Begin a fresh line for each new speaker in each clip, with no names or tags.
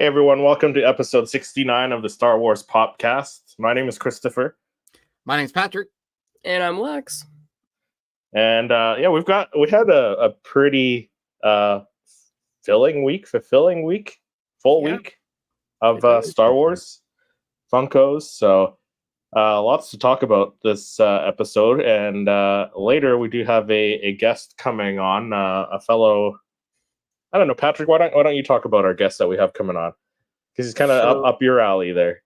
Hey everyone, welcome to episode 69 of the Star Wars Popcast. My name is Christopher.
My name's Patrick.
And I'm Lex.
And we had a pretty fulfilling week of Star Wars Funkos. So lots to talk about this episode. And later we do have a guest coming on, a fellow. I don't know, Patrick. Why don't you talk about our guest that we have coming on? Because he's kind of up your alley there.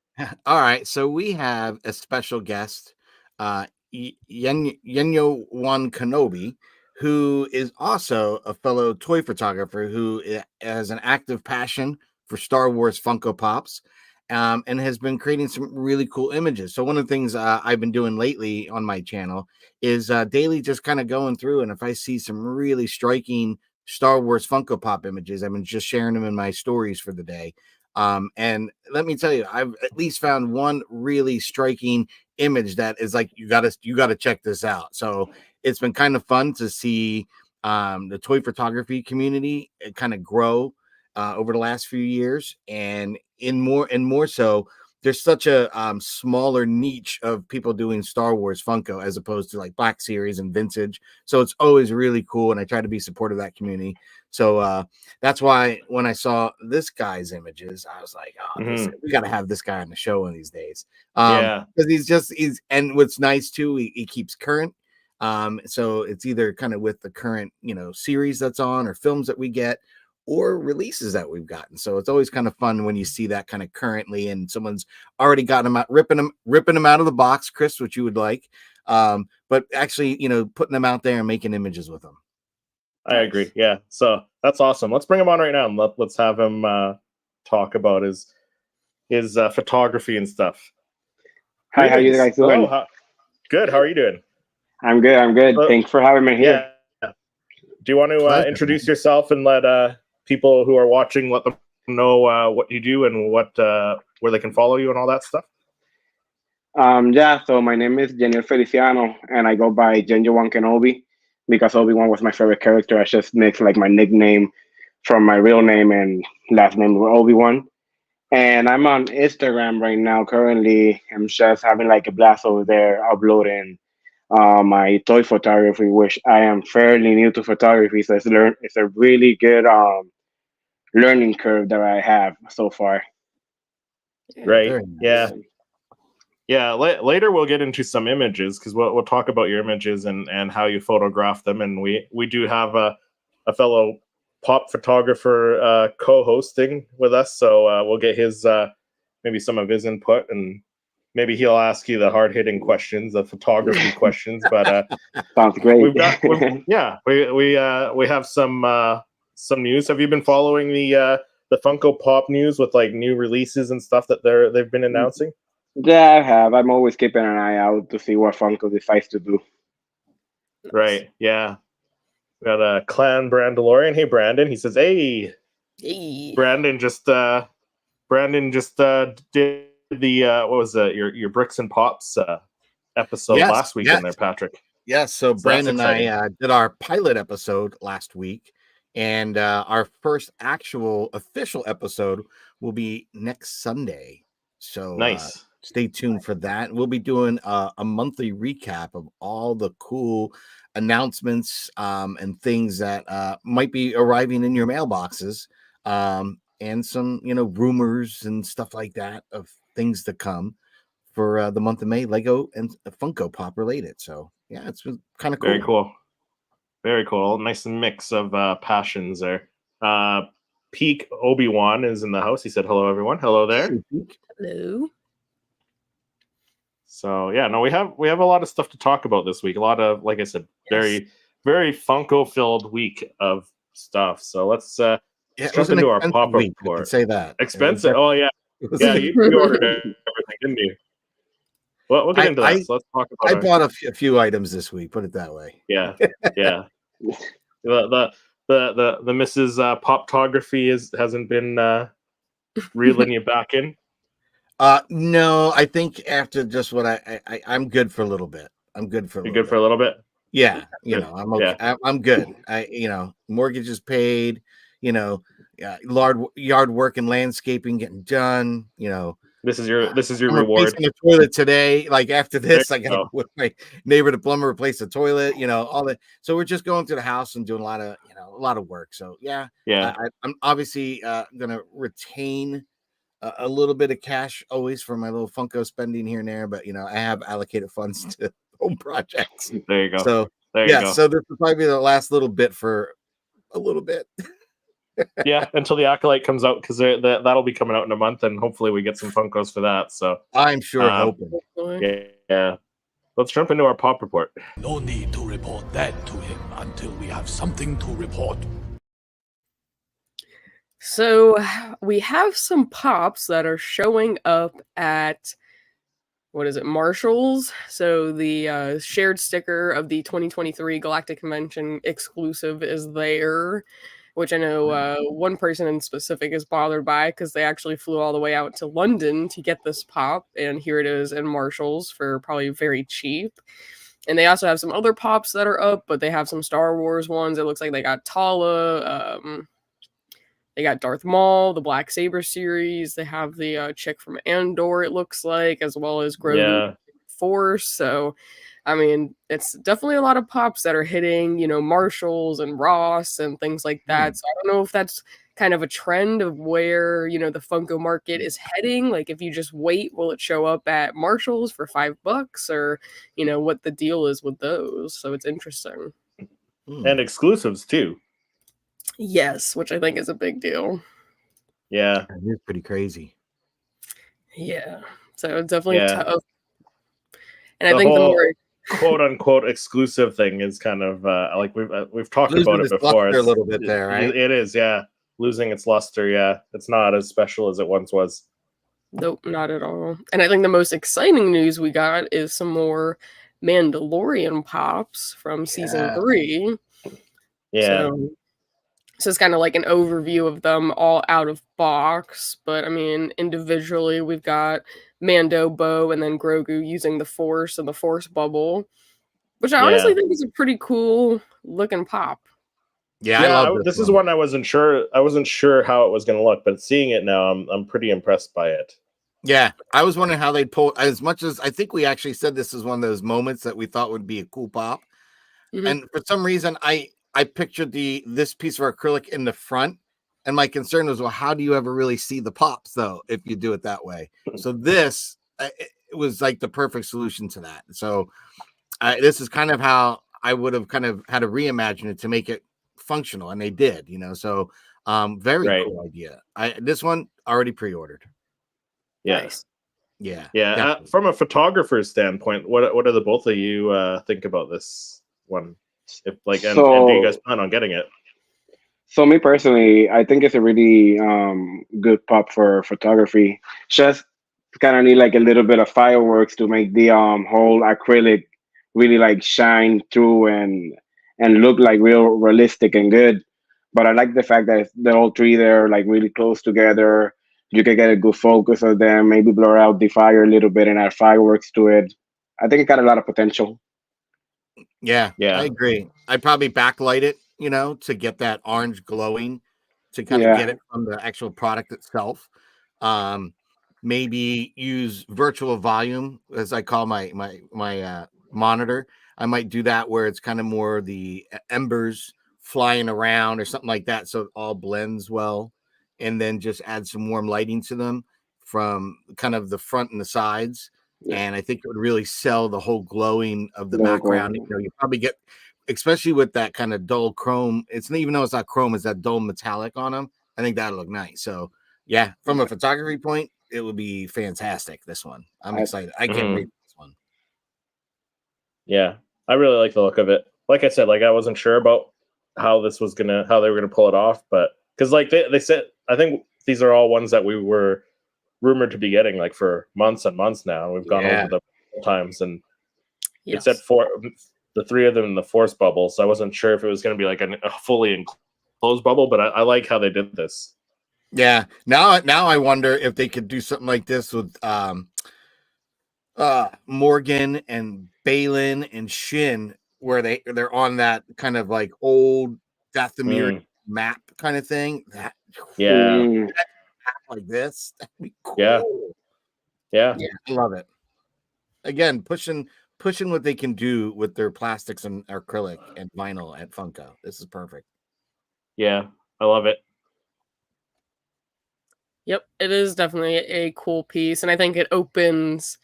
All right, so we have a special guest, Yenyo One Kenobi, who is also a fellow toy photographer who has an active passion for Star Wars Funko Pops, and has been creating some really cool images. So one of the things I've been doing lately on my channel is daily just kind of going through, and if I see some really striking Star Wars Funko Pop images, I've been just sharing them in my stories for the day. And let me tell you, I've at least found one really striking image that is like, you gotta check this out. So it's been kind of fun to see the toy photography community kind of grow over the last few years, and more so, there's such a smaller niche of people doing Star Wars Funko as opposed to like Black Series and vintage. So it's always really cool, and I try to be supportive of that community. So that's why when I saw this guy's images, I was like, oh, we got to have this guy on the show one of these days. Because and what's nice too, he keeps current. So it's either kind of with the current, series that's on or films that we get, or releases that we've gotten. So it's always kind of fun when you see that kind of currently, and someone's already got them out, ripping them out of the box, Chris, what you would like. But actually, putting them out there and making images with them.
I agree. Yeah. So that's awesome. Let's bring him on right now and let's have him talk about his photography and stuff.
Hi, how you guys doing?
Good. How are you doing?
I'm good. Thanks for having me here.
Yeah. Do you want to introduce yourself and let people who are watching, let them know what you do and where they can follow you and all that stuff?
So my name is Jeniel Feliciano, and I go by Genjo One Kenobi because Obi-Wan was my favorite character. I just mixed like my nickname from my real name and last name with Obi-Wan. And I'm on Instagram right now currently. I'm just having like a blast over there uploading my toy photography, which I am fairly new to photography. So it's a really good learning curve that I have so far.
Right. Yeah. Yeah, later we'll get into some images because we'll talk about your images and how you photograph them. And we do have a fellow pop photographer co-hosting with us, so we'll get his maybe some of his input, and maybe he'll ask you the hard-hitting questions, the photography questions. But
sounds great.
We have some news. Have you been following the Funko Pop news with like new releases and stuff that they've been announcing?
Yeah, I have. I'm always keeping an eye out to see what Funko decides to do.
Right. Yeah. We got a Clan Mandalorian. Hey, Brandon. He says, "Hey." Brandon just did the what was it? Your Bricks and Pops episode last week in there, Patrick.
Yes. So Brandon and I did our pilot episode last week, and our first actual official episode will be next Sunday. So
nice.
Stay tuned for that. We'll be doing a monthly recap of all the cool announcements and things that might be arriving in your mailboxes, and some, rumors and stuff like that of things to come for the month of May, Lego and Funko Pop related. So yeah, it's kind of cool.
Very cool. Very cool. Nice mix of passions there. Peak Obi-Wan is in the house. He said, "Hello, everyone." Hello there.
Hello.
So yeah, no, we have a lot of stuff to talk about this week. A lot of, like I said, very, very Funko filled week of stuff. So let's jump into our pop-up report.
Say that.
Expensive. Oh yeah. Yeah, you ordered everything, didn't you? Well, we'll get into that. So let's talk about
I bought a few items this week, put it that way.
Yeah. Yeah. The Mrs. Poptography hasn't been reeling you back in.
No, I think after just what I'm good for a little bit. I'm good for a little bit.
You're good for a little bit?
Yeah, I'm okay. Yeah. I'm good. Mortgage is paid, yard work and landscaping getting done.
This is your
I'm
reward.
replacing the toilet today. Like after this,
There
I
you
got
go.
to with my neighbor, the plumber, replace the toilet. All that. So we're just going through the house and doing a lot of work. So yeah,
Yeah.
I'm obviously gonna retain a little bit of cash always for my little Funko spending here and there, but I have allocated funds to home projects.
There you go.
So
There you go.
so this will probably be the last little bit for a little bit.
Yeah, until the Acolyte comes out, because that'll be coming out in a month, and hopefully we get some Funkos for that. So
I'm sure hoping.
yeah. Let's jump into our pop report.
No need to report that to him until we have something to report.
So we have some pops that are showing up at Marshall's. So the shared sticker of the 2023 Galactic Convention exclusive is there, which I know one person in specific is bothered by because they actually flew all the way out to London to get this pop, and here it is in Marshall's for probably very cheap. And they also have some other pops that are up, but they have some Star Wars ones. It looks like they got Tala, they got Darth Maul, the Black Saber series. They have the chick from Andor, it looks like, as well as Grogu Force. So, I mean, it's definitely a lot of pops that are hitting, Marshalls and Ross and things like that. So I don't know if that's kind of a trend of where, the Funko market is heading. Like, if you just wait, will it show up at Marshalls for $5 or, what the deal is with those? So it's interesting.
And exclusives too.
Yes, which I think is a big deal.
Yeah.
It is pretty crazy.
Yeah. So it's definitely
Yeah.
tough. And
The
I think the
whole
more
quote unquote exclusive thing is kind of like we've talked
Losing
about it
its
before.
luster a little bit there, right?
It is, yeah. Losing its luster, yeah. It's not as special as it once was.
Nope, not at all. And I think the most exciting news we got is some more Mandalorian pops from season 3.
Yeah.
So it's kind of like an overview of them all out of box. But I mean, individually, we've got Mando, Bo, and then Grogu using the Force and the Force bubble, which I honestly think is a pretty cool looking pop.
Yeah, I love
this is one I wasn't sure. I wasn't sure how it was going to look, but seeing it now, I'm pretty impressed by it.
Yeah, I was wondering how they'd pull. As much as I think we actually said this is one of those moments that we thought would be a cool pop, and for some reason I pictured this piece of acrylic in the front, and my concern was, well, how do you ever really see the pops though if you do it that way? So this it was like the perfect solution to that. So this is kind of how I would have kind of had to reimagine it to make it functional, and they did, So very cool idea. This one already pre-ordered.
Yes.
Nice.
Yeah.
From a photographer's standpoint, what do the both of you think about this one? If and do you guys plan on getting it?
So me personally, I think it's a really good pop for photography. Just kind of need like a little bit of fireworks to make the whole acrylic really like shine through and look like real realistic and good. But I like the fact that the all three there like really close together. You can get a good focus of them, maybe blur out the fire a little bit and add fireworks to it. I think it got a lot of potential.
Yeah, I agree. I'd probably backlight it, to get that orange glowing, to kind of get it from the actual product itself. Maybe use virtual volume, as I call my monitor. I might do that where it's kind of more the embers flying around or something like that, so it all blends well, and then just add some warm lighting to them from kind of the front and the sides. And I think it would really sell the whole glowing of the background. You probably get, especially with that kind of dull chrome. It's even though it's not chrome, it's that dull metallic on them. I think that'll look nice. So yeah, from a photography point, it would be fantastic. This one, I'm excited. I can't wait for this one.
Yeah, I really like the look of it. Like I said, I wasn't sure about how they were gonna pull it off, but because they said, I think these are all ones that we were rumored to be getting for months and months now. We've gone over them times, and it said the three of them in the Force bubble. So I wasn't sure if it was going to be a fully enclosed bubble, but I like how they did this.
Yeah. Now I wonder if they could do something like this with Morgan and Balin and Shin, where they're on that kind of old Dathomir map kind of thing. That
Yeah.
Like this. That'd be cool.
Yeah.
Yeah, I love it. Again, pushing what they can do with their plastics and acrylic and vinyl at Funko. This is perfect.
Yeah. I love it.
Yep, it is definitely a cool piece, and I think it opens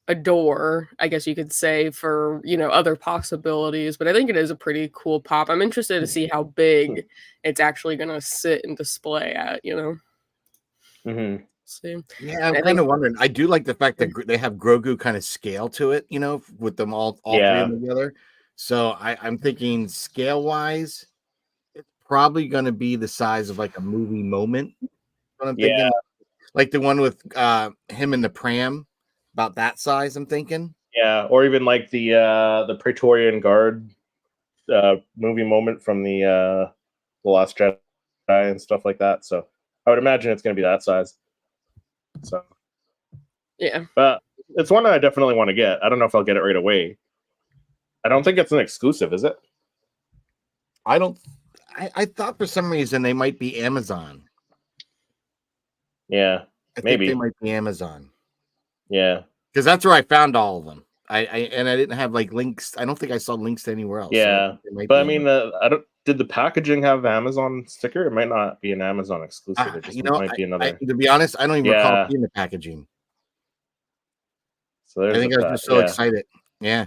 a door, I guess you could say, for other possibilities. But I think it is a pretty cool pop. I'm interested to see how big it's actually going to sit and display at.
Mm-hmm.
See,
Yeah, I'm kind of wondering. I do like the fact that they have Grogu kind of scale to it, with them all three of them together. So I'm thinking scale wise, it's probably going to be the size of like a movie moment. What I'm thinking, like the one with him in the pram, about that size. I'm thinking.
Yeah, or even like the Praetorian Guard movie moment from the Last Jedi and stuff like that. So I would imagine it's going to be that size. So
yeah,
but it's one that I definitely want to get. I don't know if I'll get it right away. I don't think it's an exclusive, is it?
I don't. I thought for some reason they might be Amazon.
Yeah,
think they might be Amazon.
Yeah,
because that's where I found all of them. I didn't have like links. I don't think I saw links to anywhere else.
Yeah,
so
but I mean, I don't. Did the packaging have Amazon sticker? It might not be an Amazon exclusive. It just might be another.
To be honest, I don't even recall seeing the packaging.
So I
think I was just so excited. Yeah,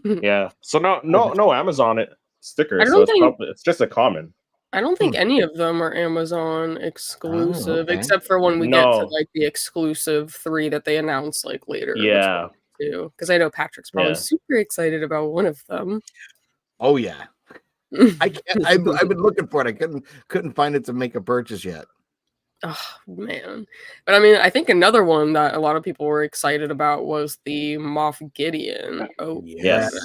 yeah. So no Amazon sticker. So it's just a common.
I don't think any of them are Amazon exclusive, except for when we get to like the exclusive 3 that they announced like later.
Yeah,
because I know Patrick's probably super excited about one of them.
Oh yeah. I've been looking for it. I couldn't find it to make a purchase yet.
Oh man. But I mean, I think another one that a lot of people were excited about was the Moff Gideon. Oh
yes.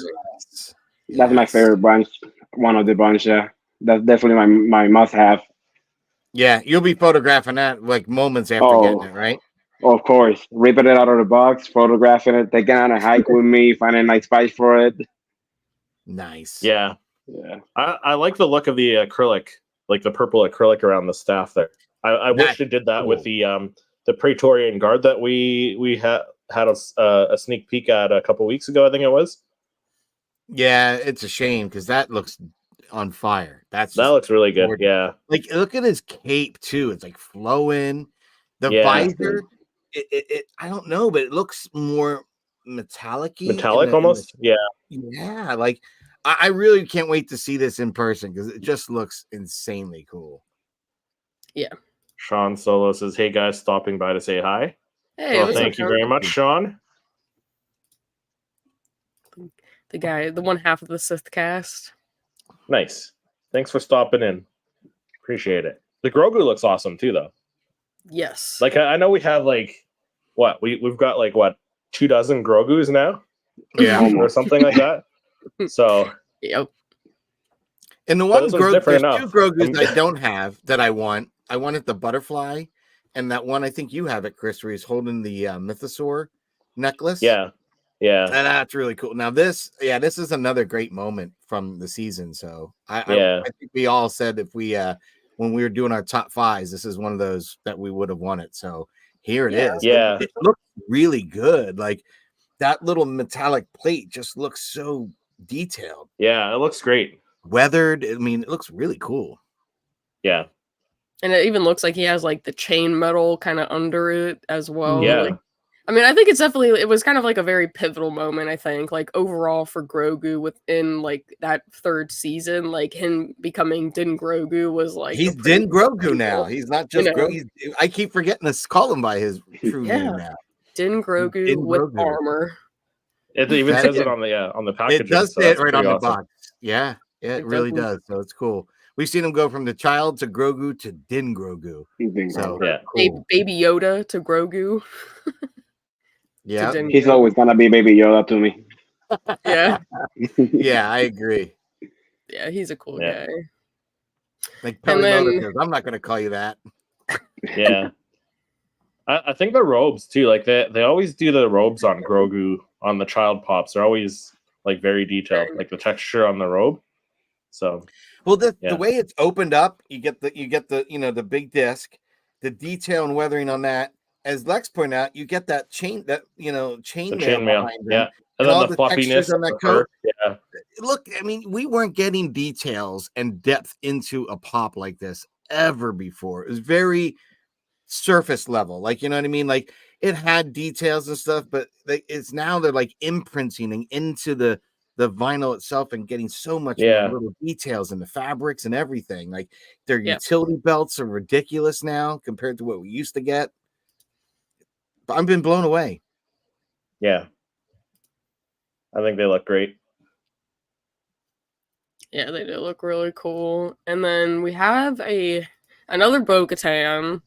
That's my favorite bunch. One of the bunch, yeah. That's definitely my must have.
Yeah, you'll be photographing that like moments after getting it, right?
Of course. Ripping it out of the box, photographing it, taking on a hike with me, finding a nice spice for it.
Nice.
Yeah. I like the look of the acrylic, like the purple acrylic around the staff there. I wish they did that with the Praetorian Guard that we had a sneak peek at a couple weeks ago, I think it was.
Yeah, it's a shame because that looks on fire. That
looks really good.
gorgeous.
Yeah.
Like look at his cape too. It's like flowing. The visor, it I don't know, but it looks more metallic-y.
Metallic almost. Yeah.
Yeah, like I really can't wait to see this in person because it just looks insanely cool.
Yeah.
Sean Solo says, "Hey guys, stopping by to say hi."
Hey,
well, thank you very much, Sean.
The one half of the Sith cast.
Nice. Thanks for stopping in. Appreciate it. The Grogu looks awesome too, though.
Yes.
Like I know we have like we've got like 24 Grogus now, or something like that. So
yep.
And the one Grogu, there's 2 Grogus I don't have that I want. I wanted the butterfly, and that one I think you have it, Chris, where he's holding the mythosaur necklace.
Yeah.
And that's really cool. Now this is another great moment from the season. So I think we all said if we when we were doing our top 5s, this is one of those that we would have wanted. So here it is.
Yeah.
It looks really good. Like that little metallic plate just looks so detailed.
Yeah, it looks great.
Weathered. I mean, it looks really cool.
Yeah.
And it even looks like he has like the chain metal kind of under it as well.
Yeah.
Like, I mean, I think it was kind of like a very pivotal moment, I think, like overall for Grogu within like that 3rd season, like him becoming Din Grogu was like
he's Din Grogu now. He's not just Grogu. I keep forgetting to call him by his true name now.
Din Grogu with armor.
It even says it on the package.
It does say it right on the box. Yeah, it really does. So it's cool. We've seen him go from the child to Grogu to Din Grogu. So
cool. Baby Yoda to Grogu.
Yeah,
he's always gonna be Baby Yoda to me.
Yeah.
Yeah, I agree.
Yeah, he's a cool guy.
Like Pelly says, I'm not gonna call you that.
Yeah. I think the robes too, like they always do the robes on Grogu on the child pops. They're always like very detailed, like the texture on the robe. So
well, the
yeah.
way it's opened up, you get the the big disc, the detail and weathering on that. As Lex pointed out, you get that chainmail behind them,
yeah, and then
all
the
the textures
fluffiness
on
of
that
the
coat.
fur. Yeah,
Look, I mean, we weren't getting details and depth into a pop like this ever before. It was very surface level, like, you know what I mean? Like, it had details and stuff, but it's now they're like imprinting into the vinyl itself and getting so much more
yeah,
little details in the fabrics and everything. Like, their
Yeah.
utility belts are ridiculous now compared to what we used to get. But I've been blown away.
yeah. I think they look great.
Yeah, they do look really cool. And then we have another Bo-Katan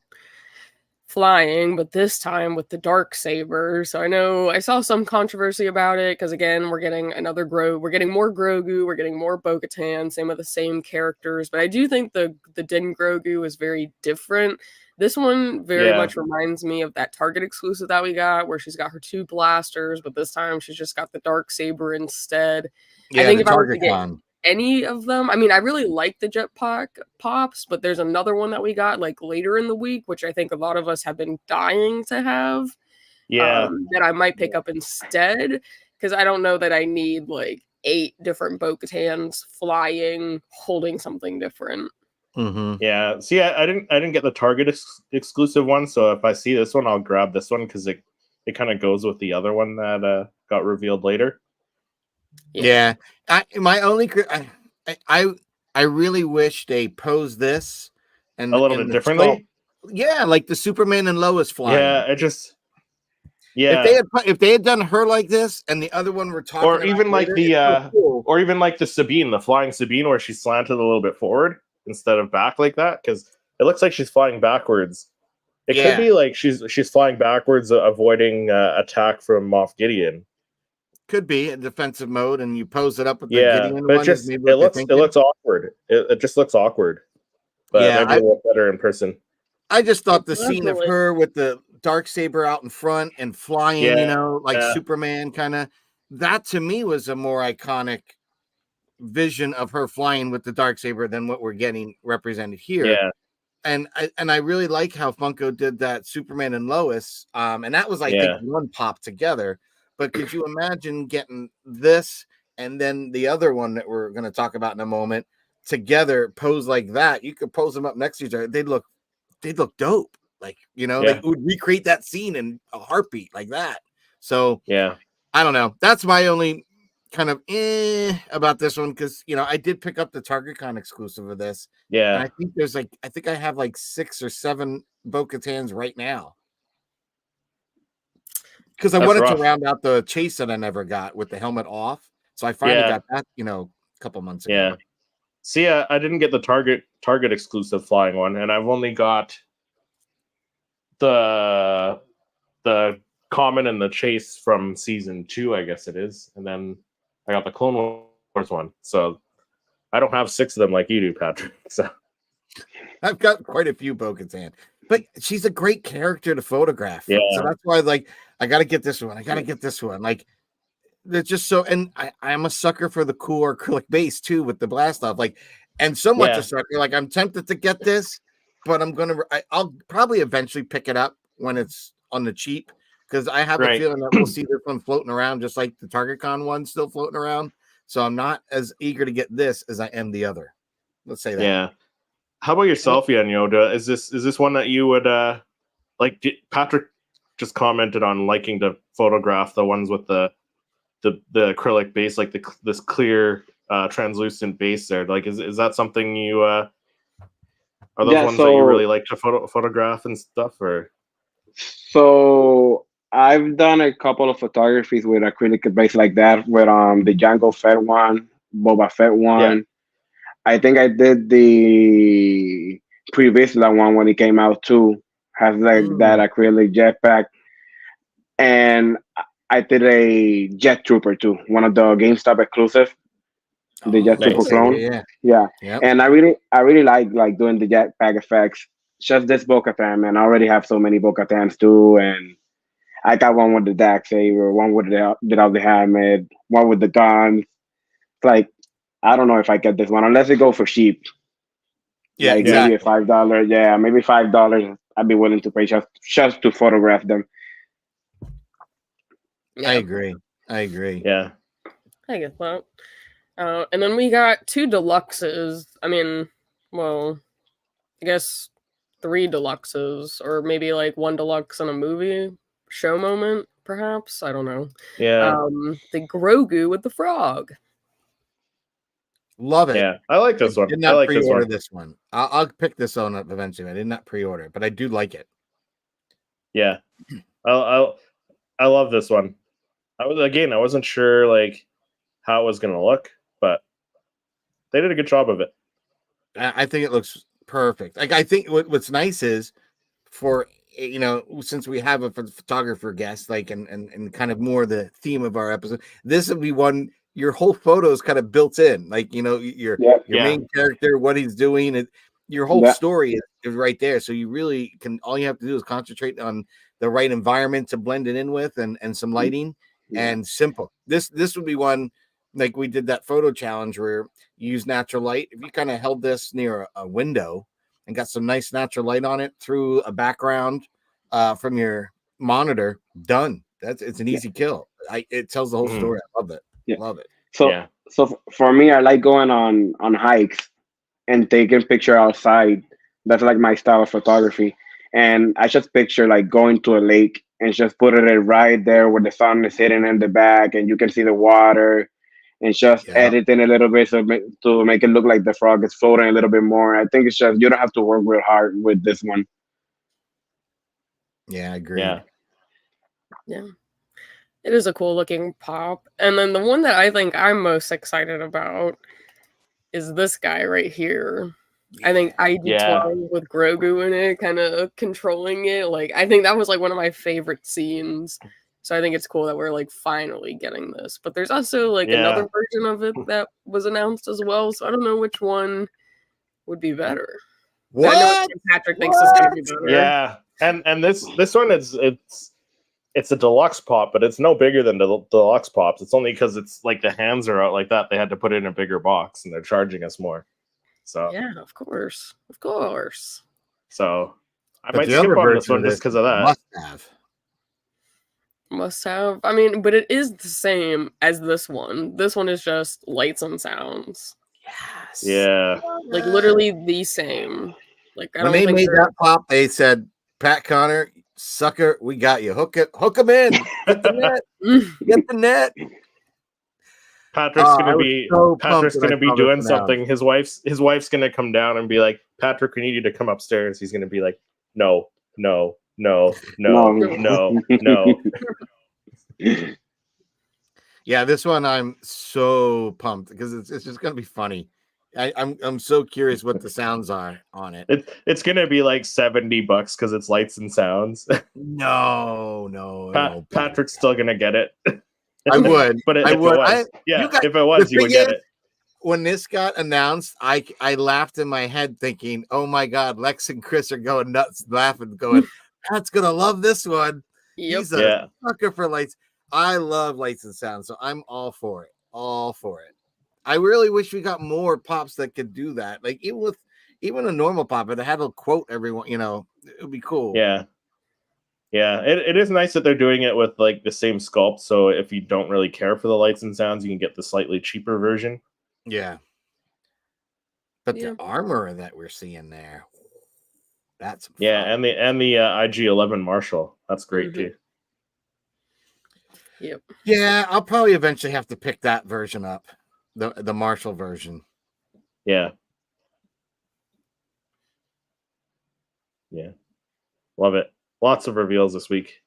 flying, but this time with the dark saber. So I know I saw some controversy about it because, again, we're getting we're getting more Grogu, we're getting more Bo-Katan, same with the same characters. But I do think the Din Grogu is very different. This one very much reminds me of that Target exclusive that we got, where she's got her 2 blasters, but this time she's just got the dark saber instead.
Yeah,
I think
the
if I was to
Target
get
Con.
any of them, I mean, I really like the jetpack pops, but there's another one that we got like later in the week, which I think a lot of us have been dying to have.
Yeah,
That I might pick up instead, because I don't know that I need like 8 different Bo-Katans flying, holding something different.
Mm-hmm.
yeah. See, I didn't get the Target exclusive one, so if I see this one, I'll grab this one because it kind of goes with the other one that got revealed later.
Yeah. I really wish they posed this and
A little bit differently.
Yeah, like the Superman and Lois flying.
Yeah, yeah.
If they had done her like this and the other one were talking,
Or even like
later,
or even like the Sabine, the flying Sabine, where she's slanted a little bit forward instead of back like that, because it looks like she's flying backwards. It could be like she's flying backwards, avoiding attack from Moff Gideon.
Could be a defensive mode, and you pose it up with the
Yeah,
Gideon
but
one.
it looks awkward. It just looks awkward. But maybe it'll look better in person.
I just thought the scene of her with the Darksaber out in front and flying, like Superman kind of, that to me was a more iconic vision of her flying with the Darksaber than what we're getting represented here.
Yeah.
And I really like how Funko did that Superman and Lois. And that was, I think, one pop together. But could you imagine getting this and then the other one that we're going to talk about in a moment together, pose like that? You could pose them up next to each other. They'd look dope. Like, they would recreate that scene in a heartbeat like that. So
yeah,
I don't know. That's my only kind of about this one, because I did pick up the TargetCon exclusive of this.
Yeah.
And I think I have like 6 or 7 Bo-Katans right now. Because I wanted to round out the chase that I never got with the helmet off. So I finally got that, a couple months ago.
Yeah. See, I didn't get the Target exclusive flying one, and I've only got the common and the chase from season 2, I guess it is, and then I got the Clone Wars one. So I don't have 6 of them like you do, Patrick. So
I've got quite a few Bo-Katan, but she's a great character to photograph.
Yeah.
So that's why, I got to get this one. I got to get this one. Like, they're just so, and I'm a sucker for the cool acrylic base too with the blast off. And so much a sucker. Like, I'm tempted to get this, but I'll probably eventually pick it up when it's on the cheap, because I have a feeling that we'll see this one floating around just like the TargetCon one still floating around. So I'm not as eager to get this as I am the other. Let's say that.
Yeah. How about yourself, Yoda? Is this one that you would like? Patrick just commented on liking to photograph the ones with the acrylic base, like this clear translucent base there. Like, is that something you are those ones that you really like to photograph and stuff? Or
so I've done a couple of photographies with acrylic base like that, with the Jango Fett one, Boba Fett one. I think I did the Pre-Vizsla one when it came out too. Has that acrylic jetpack, and I did a Jet Trooper too, one of the GameStop exclusive, the Jet Trooper clone. Yeah. And I really like doing the jetpack effects. Just this Bo-Katan, man. I already have so many Bo-Katans too, and I got one with the Darksaber, one with the helmet, one with the guns. Like, I don't know if I get this one unless they go for cheap.
Yeah,
Like
exactly.
maybe $5. Yeah, maybe $5. I'd be willing to pay just to photograph them.
Yeah,
I agree.
Yeah.
I get that. And then we got 2 deluxes. I mean, well, I guess 3 deluxes, or maybe like 1 deluxe and a movie show moment, perhaps. I don't know.
Yeah.
The Grogu with the frog.
Love it.
Yeah. I like this one.
Did
I
not
like this
pre-order
one.
this one. I'll pick this one up eventually. I did not pre-order it, but I do like it.
Yeah. I love this one. I wasn't sure like how it was gonna look, but they did a good job of it.
I think it looks perfect. Like I think what's nice is for since we have a photographer guest, like and kind of more the theme of our episode, this would be one your whole photo is kind of built in, like your main character, what he's doing, your whole story is right there. So you really can, all you have to do is concentrate on the right environment to blend it in with and some lighting and simple. This would be one like we did that photo challenge where you use natural light. If you kind of held this near a window and got some nice natural light on it through a background from your monitor, done. It's an easy kill. It tells the whole story. I love it. Love it.
So for me, I like going on hikes and taking picture outside. That's like my style of photography. And I just picture like going to a lake and just putting it right there where the sun is hitting in the back and you can see the water, and just editing a little bit to make it look like the frog is floating a little bit more. I think it's just you don't have to work real hard with this one.
Yeah, I agree.
Yeah. It is a cool looking pop. And then the one that I think I'm most excited about is this guy right here. I think ID12 with Grogu in it, kind of controlling it. Like, I think that was like one of my favorite scenes. So I think it's cool that we're like finally getting this. But there's also like another version of it that was announced as well. So I don't know which one would be better.
What?
I know Patrick thinks it's gonna be better.
Yeah. And this one it's a deluxe pop, but it's no bigger than the deluxe pops. It's only because it's like the hands are out like that. They had to put it in a bigger box, and they're charging us more. So
yeah, of course.
So I might skip on this one just because of that.
Must have. I mean, but it is the same as this one. This one is just lights and sounds.
Yes.
Yeah.
Like literally the same. Like
when they made that pop, they said, "Pat Connor, sucker, we got you. Hook them in. Get the net. Get the net."
Patrick's gonna be doing something. His wife's gonna come down and be like, "Patrick, we need you to come upstairs." He's gonna be like, "No."
Yeah, this one I'm so pumped because it's just gonna be funny. I'm so curious what the sounds are on it.
It's gonna be like $70 because it's lights and sounds.
No.
Patrick's still gonna get it.
I would,
but if it was, you would get it.
When this got announced, I laughed in my head thinking, "Oh my God, Lex and Chris are going nuts, laughing, going, Pat's gonna love this one."
Yep.
He's a sucker for lights. I love lights and sound, so I'm all for it. I really wish we got more pops that could do that. Like even a normal pop, it had a quote everyone, it would be cool.
Yeah. It is nice that they're doing it with like the same sculpt. So if you don't really care for the lights and sounds, you can get the slightly cheaper version.
Yeah. But the armor that we're seeing there, that's fun.
And the IG-11 Marshall, that's great too.
Yep.
Yeah, I'll probably eventually have to pick that version up, the Marshall version.
Yeah. Love it. Lots of reveals this week.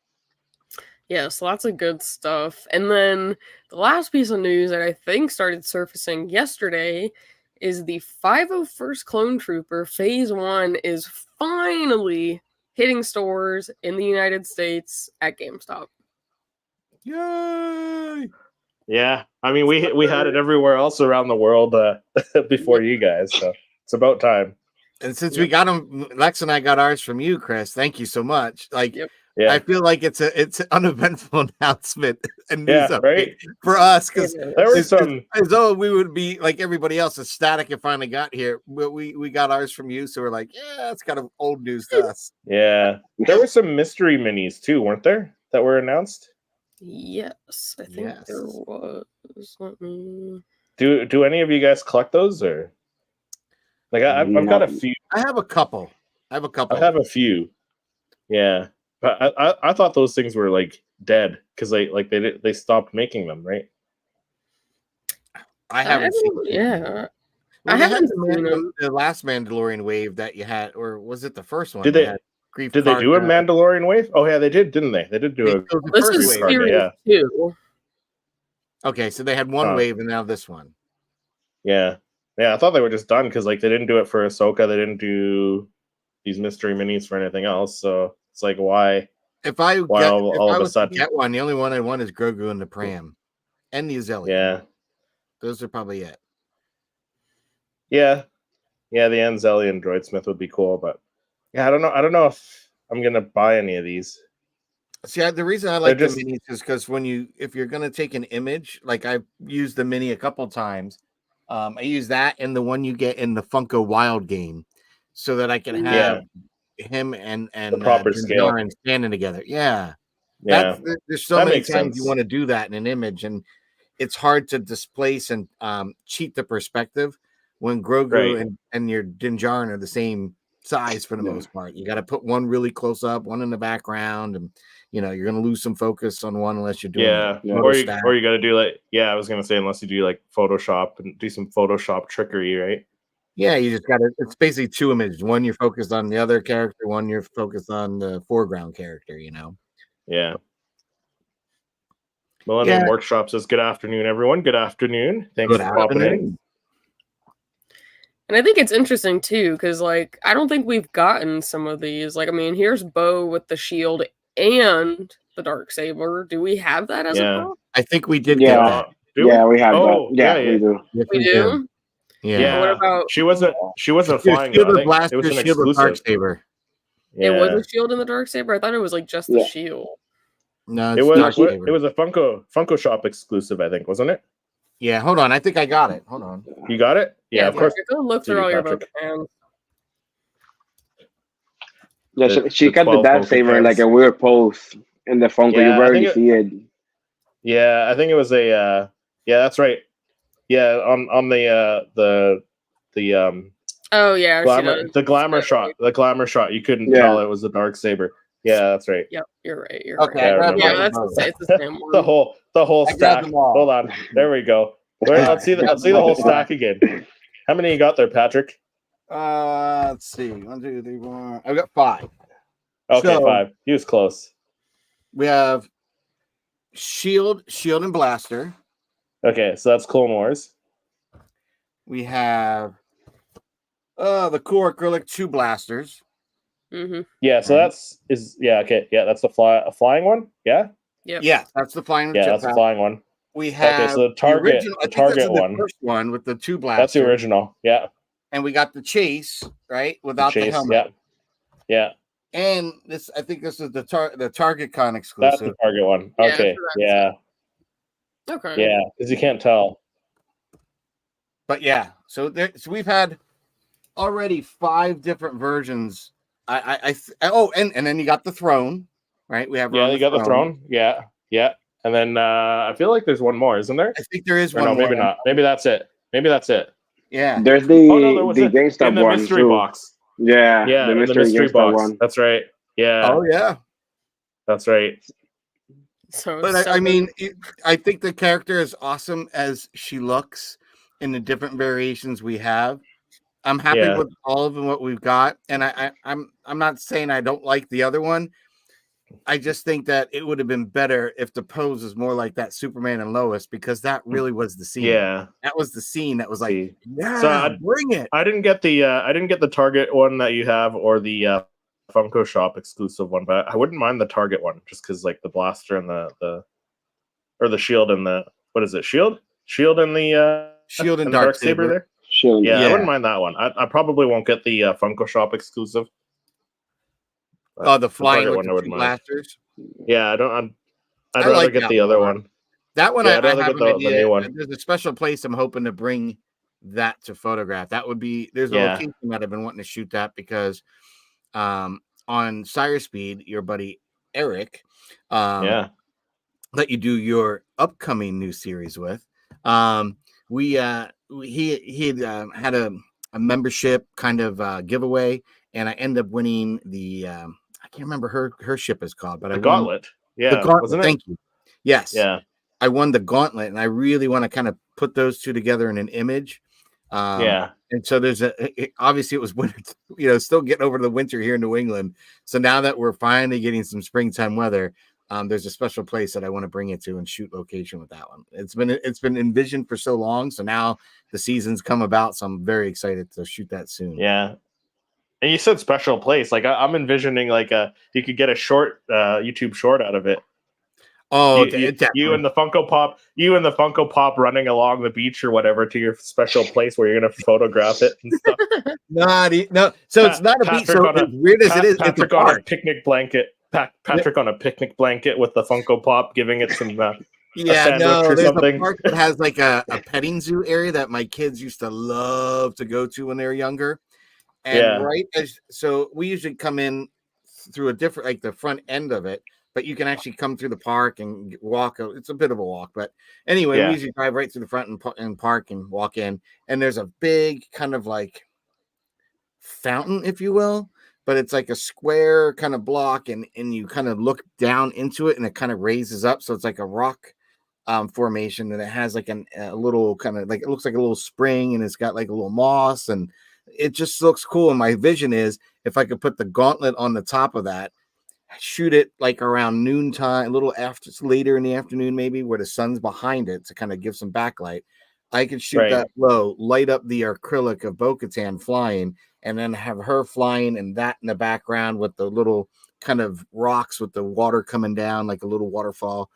Yes, lots of good stuff. And then the last piece of news that I think started surfacing yesterday is the 501st Clone Trooper Phase 1 is finally hitting stores in the United States at GameStop.
Yay!
Yeah, I mean we had it everywhere else around the world before you guys, so it's about time.
And since we got them, Lex and I got ours from you, Chris. Thank you so much. Like
Yeah,
I feel like it's an uneventful announcement and
yeah,
news update
right.
for us because
There was some.
as though we would be like everybody else ecstatic it finally got here, but we got ours from you, so we're like, yeah, it's kind of old news to us.
Yeah, there were some mystery minis too, weren't there? That were announced.
Yes, I think
Yes.
there was. Let me.
Do any of you guys collect those or? Like I've got a few.
I have a couple.
I have a few. Yeah, but I thought those things were like dead because they stopped making them, right?
I haven't seen.
Yeah,
Well,
I
they had
haven't seen
the,
them.
the last Mandalorian wave that you had, or was it the first one?
Did they?
had Grief
Did they do a
Karga.
Mandalorian wave? Oh yeah, they did, didn't they? They did do a.
It was the
This
first
is
wave.
Karga,
series
yeah.
2.
Okay, so they had one wave and now this one.
Yeah, I thought they were just done because like they didn't do it for Ahsoka. They didn't do these mystery minis for anything else. So it's like why?
If I
all of a
was to
sudden?
get one, the only one I want is Grogu and the Pram, and the Azelian.
Yeah,
Those are probably it.
yeah. The Anzelian Droidsmith would be cool, but yeah, I don't know if I'm gonna buy any of these.
See, the reason I like
They're
the minis is because if you're gonna take an image, like I've used the mini a couple times, I use that and the one you get in the Funko Wild game, so that I can have him and
the proper scale
Jaren standing together. Yeah,
yeah.
There's so
That
many
makes
times
sense.
you want to do that in an image, and it's hard to displace and cheat the perspective when Grogu and your Din Djarin are the same size for the most part. You got to put one really close up, one in the background, and you're going to lose some focus on one unless you're doing
or you got to do like I was gonna say unless you do like Photoshop and do some Photoshop trickery, right?
Yeah, you just got to. It's basically two images. One you're focused on the other character. One you're focused on the foreground character.
Yeah. Millennium Workshop says, "Good afternoon, everyone. Good afternoon. Thanks for popping in."
And I think it's interesting too, because like I don't think we've gotten some of these. Like, I mean, here's Bo with the shield and the Darksaber. Do we have that as a prop?
I think we did get that.
Yeah, we have that. Yeah, we do.
Yes,
we do.
Yeah.
What about
she wasn't flying.
Shield
Though.
of Blaster,
it was an
Shield of
exclusive.
Darksaber.
It was a shield in the Darksaber. I thought it was like just the shield.
No,
it was a Funko Shop exclusive. I think, wasn't it?
Yeah, hold on. I think I got it. Hold on.
You got it? Yeah, of course.
Go look through all your book fans.
Yeah, she got the Darksaber like a weird pose in the Funko. You rarely see it.
Yeah, I think it was a. Yeah, that's right. Yeah, on the
Oh yeah,
the glamour shot. The glamour shot. You couldn't tell it was the Darksaber. Yeah, that's right.
Yep, you're right.
Okay,
right. Yeah, it's the same one.
the whole stack. Hold on. There we go. Let's see the whole stack again. How many you got there, Patrick?
Let's see. 1, 2, 3, 4. I've got 5.
Okay, 5. He was close.
We have Shield, and Blaster.
Okay, so that's Clone Wars.
We have the cool acrylic 2 blasters.
Mm-hmm.
Yeah, so that's the flying one. Yeah.
Yeah, that's the flying.
Yeah, that's the flying one.
We have
so the target one.
The first one with the 2 blasters.
That's the original. Yeah.
And we got the chase without the helmet.
Yeah.
And I think this is the Target Con exclusive.
That's the Target one. Okay. Yeah.
Okay.
Yeah, because you can't tell.
But yeah, so we've had already 5 different versions. And then you got the throne, right? We have
you got the throne. Yeah. And then I feel like there's one more, isn't there?
I think there is one.
No, maybe not. Maybe that's it.
Yeah.
There's the GameStop
in the
one
mystery
too.
box.
Yeah.
The mystery box one. That's right. Yeah.
Oh yeah.
That's right.
So,
but I mean, I think the character is awesome as she looks in the different variations we have. I'm happy with all of them, what we've got, and I'm not saying I don't like the other one. I just think that it would have been better if the pose was more like that Superman and Lois, because that really was the scene.
Yeah,
that was the scene that was like,
so
bring it.
I didn't get the Target one that you have or the Funko Shop exclusive one, but I wouldn't mind the Target one just because like the blaster and the shield and the what is it? Shield and the
shield and
Darksaber there.
Shield.
Yeah, I wouldn't mind that one. I probably won't get the Funko Shop exclusive.
Oh, the flying
Target
with
one I
the
wouldn't
two
mind.
blasters.
Yeah, I'd
I
rather
like
get
that
the other one.
That one,
Yeah, I'd
I
rather
have
get
an
the
idea.
new one.
There's a special place I'm hoping to bring that to photograph. That would be there's a
Yeah.
location that I've been wanting to shoot that because on Sire Speed, your buddy Eric,
Yeah.
that you do your upcoming new series with, he had had a membership kind of giveaway, and I ended up winning the I can't remember her ship is called, but
The
I won
Gauntlet.
the
Yeah,
Gauntlet.
wasn't it?
Thank you. Yes,
Yeah.
I won the Gauntlet, and I really want to kind of put those two together in an image.
Yeah.
And so obviously it was winter, still getting over the winter here in New England. So now that we're finally getting some springtime weather, there's a special place that I want to bring it to and shoot location with that one. It's been envisioned for so long. So now the season's come about. So I'm very excited to shoot that soon.
Yeah. And you said special place. Like I'm envisioning like you could get a short YouTube short out of it.
Oh,
you and the Funko Pop running along the beach or whatever to your special place where you're gonna photograph it and stuff.
No. So it's not a beach. So as weird as it is,
Patrick on a picnic blanket. Patrick on a picnic blanket with the Funko Pop, giving it some
there's
something.
a park that has like a petting zoo area that my kids used to love to go to when they were younger. And so we usually come in through a different, like the front end of it, but you can actually come through the park and walk. It's a bit of a walk, but anyway, we usually drive right through the front and park and walk in. And there's a big kind of like fountain, if you will, but it's like a square kind of block, and you kind of look down into it, and it kind of raises up. So it's like a rock formation, and it has like a little kind of like, it looks like a little spring, and it's got like a little moss, and it just looks cool. And my vision is if I could put the Gauntlet on the top of that, shoot it like around noontime, a little after, later in the afternoon, maybe where the sun's behind it to kind of give some backlight. I could shoot that low, light up the acrylic of Bo-Katan flying, and then have her flying and that in the background with the little kind of rocks with the water coming down like a little waterfall.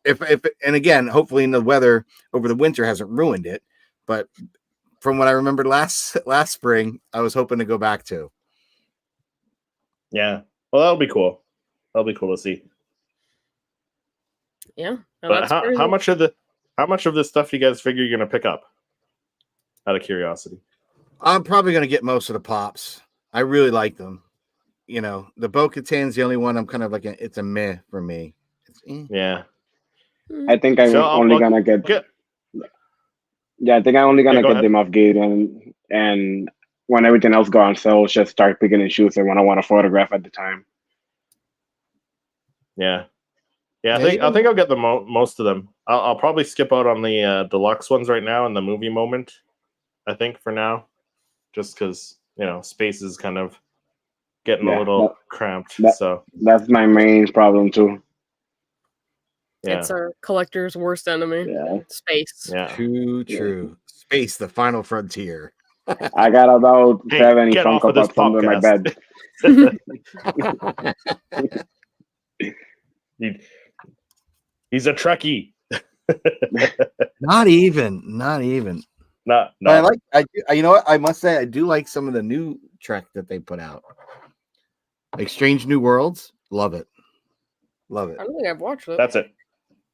And again, hopefully in the weather over the winter hasn't ruined it, but from what I remembered last spring, I was hoping to go back to.
Yeah, well, that'll be cool. That'll be cool to see.
Yeah,
but how much of this stuff you guys figure you're gonna pick up? Out of curiosity,
I'm probably gonna get most of the pops. I really like them. The Bo-Katan's the only one I'm kind of like it's a meh for me.
Yeah,
I think I'm only gonna get. Yeah, I think I'm only gonna get them off gate, and when everything else goes on sale, just start picking and choosing when I want to photograph at the time.
Yeah. I think I'll get most of them. I'll probably skip out on the deluxe ones right now in the movie moment. I think for now, just because space is kind of getting a little cramped. So
that's my main problem too.
Yeah.
It's a collector's worst enemy.
Yeah.
Space.
Yeah.
Too true. Space, the final frontier.
I got about 70 Funko Pops under my bed.
He's a Trekkie.
Not even.
No.
But you know what? I must say I do like some of the new Trek that they put out. Like Strange New Worlds. Love it.
I don't think I've watched it.
That's it.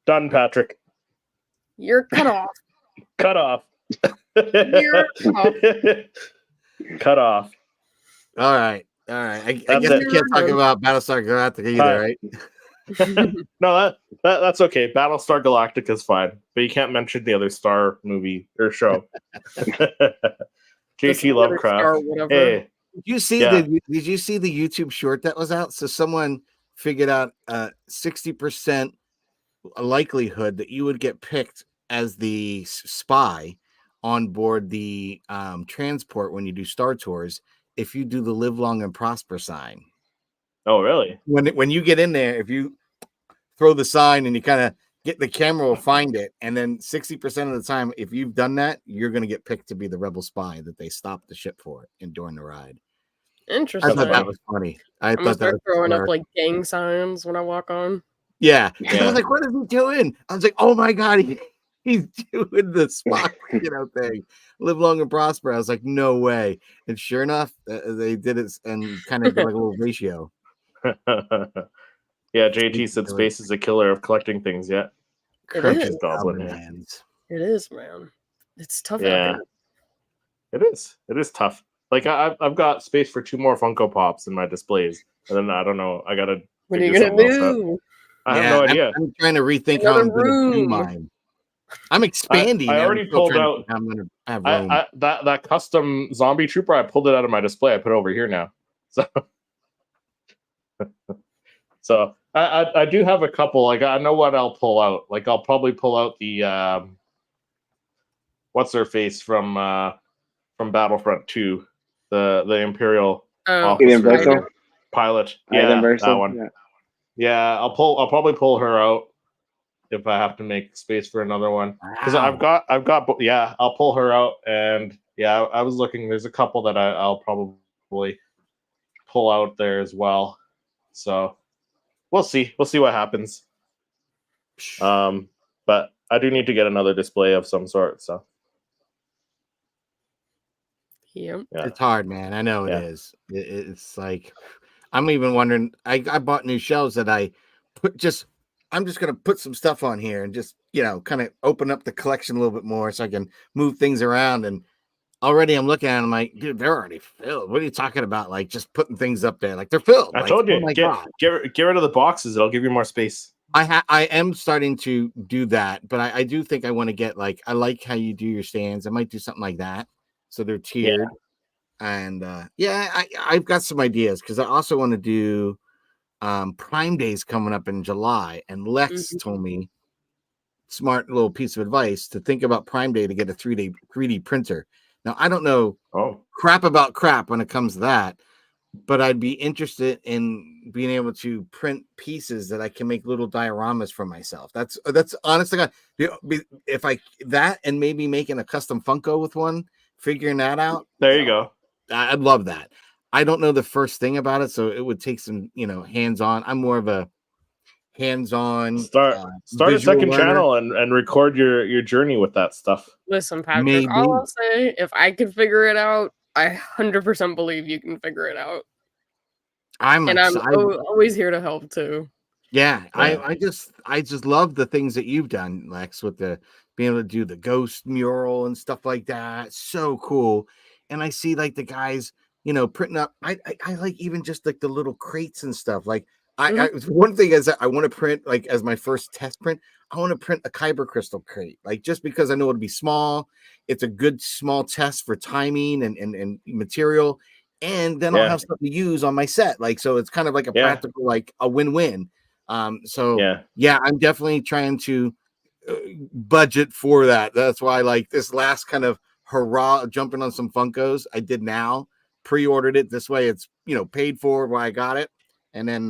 Done, Patrick.
You're cut off.
Cut off.
You're off.
Cut off.
All right. I guess you can't talk about Battlestar Galactica either, right?
No, that's okay. Battlestar Galactica is fine, but you can't mention the other Star movie or show. J.G. Lovecraft. Hey,
did you see the YouTube short that was out? So someone figured out 60% likelihood that you would get picked as the spy on board the transport when you do Star Tours if you do the live long and prosper sign.
Oh, really?
When you get in there, if you throw the sign and you kind of get the camera will find it, and then 60% of the time, if you've done that, you're going to get picked to be the rebel spy that they stopped the ship for during the ride.
Interesting.
I thought that was funny.
I'm gonna start throwing up like gang signs when I walk on.
Yeah. I was like, what is he doing? I was like, oh my God, he's doing the spot, thing. Live long and prosper. I was like, no way. And sure enough, they did it and kind of did like a little ratio.
Yeah, JT said space is a killer of collecting things. Yeah,
It
Crunches
is.
Goblin. Yeah.
Goblins.
It is, man. It's tough out
Yeah,
here.
it is. It is tough. Like I've got space for 2 more Funko Pops in my displays, and then I don't know. I gotta
What are you
figure
gonna
something else out.
do?
I have no idea.
I'm trying to rethink how
Another
I'm going to do
room.
mine. I'm expanding.
I
and
already
I'm still
pulled
trying to
out-
think how I'm going to have room.
That custom zombie trooper, I pulled it out of my display. I put it over here now. So I do have a couple. Like I know what I'll pull out. Like I'll probably pull out the what's her face from Battlefront 2, the Imperial
Oh,
Eden
officer
Verso.
pilot.
Eden
Yeah,
Verso,
that one.
yeah.
Yeah, I'll probably pull her out if I have to make space for another one. Because
Wow.
I've got yeah, I'll pull her out, and yeah, I was looking. There's a couple that I'll probably pull out there as well. So we'll see what happens. But I do need to get another display of some sort. So
Yep.
yeah,
It's hard, man. I know it
Yeah.
is. It's like I'm even wondering. I bought new shelves that I put I'm just gonna put some stuff on here and just kind of open up the collection a little bit more so I can move things around. And already I'm looking at them like, dude, they're already filled. What are you talking about? Like just putting things up there, like they're filled.
I
Like,
told you,
oh my
get
god.
rid of the boxes. It'll give you more space.
I am starting to do that, but I do think I want to get I like how you do your stands. I might do something like that, so they're tiered. And I've got some ideas because I also want to do Prime Days coming up in July. And Lex told me, smart little piece of advice, to think about Prime Day to get a 3D printer. Now I don't know crap about crap when it comes to that, but I'd be interested in being able to print pieces that I can make little dioramas for myself. That's honestly, if that and maybe making a custom Funko with one, figuring that out.
There you go.
I'd love that. I don't know the first thing about it, so it would take some, hands-on. I'm more of a hands-on.
Start a second channel and record your journey with that stuff.
Listen, Patrick,
Maybe.
all I'll say, if I could figure it out, I 100% believe you can figure it out. I'm always here to help too.
Yeah. I just love the things that you've done, Lex, with the being able to do the ghost mural and stuff like that. So cool. And I see the guys, printing up. I like even just the little crates and stuff. One thing is that I want to print as my first test print. I want to print a Kyber crystal crate, just because I know it'll be small. It's a good small test for timing and material. And then I'll have stuff to use on my set. So it's kind of like a practical, a win-win. I'm definitely trying to budget for that. That's why this last kind of hurrah, jumping on some Funkos I did now, pre-ordered it. This way it's, paid for where I got it. And then,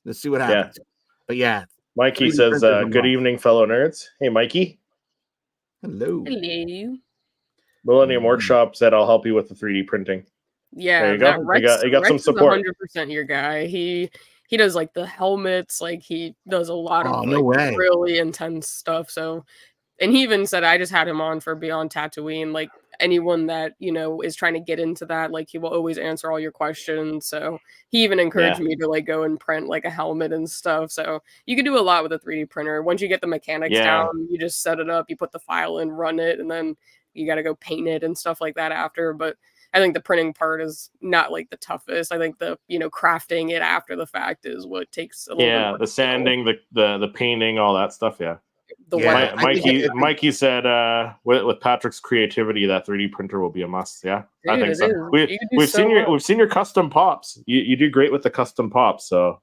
let's see what happens. But yeah.
Mikey says, good evening, fellow nerds. Hey, Mikey.
Hello.
Millennium Workshop said, I'll help you with the 3D printing.
Yeah,
there you go.
Rex,
you got some support.
100% your guy. He does the helmets. He does a lot of really intense stuff. So, and he even said, I just had him on for Beyond Tatooine. Anyone that is trying to get into that, he will always answer all your questions. So he even encouraged me to go and print a helmet and stuff. So you can do a lot with a 3D printer. Once you get the mechanics down, you just set it up, you put the file in, run it, and then you got to go paint it and stuff like that after. But I think the printing part is not the toughest. I think the crafting it after the fact is what takes a little bit more
the sanding, the painting, all that stuff. Mikey said with Patrick's creativity, that 3D printer will be a must. Yeah, dude, I think so. We've seen your custom pops. You do great with the custom pops. So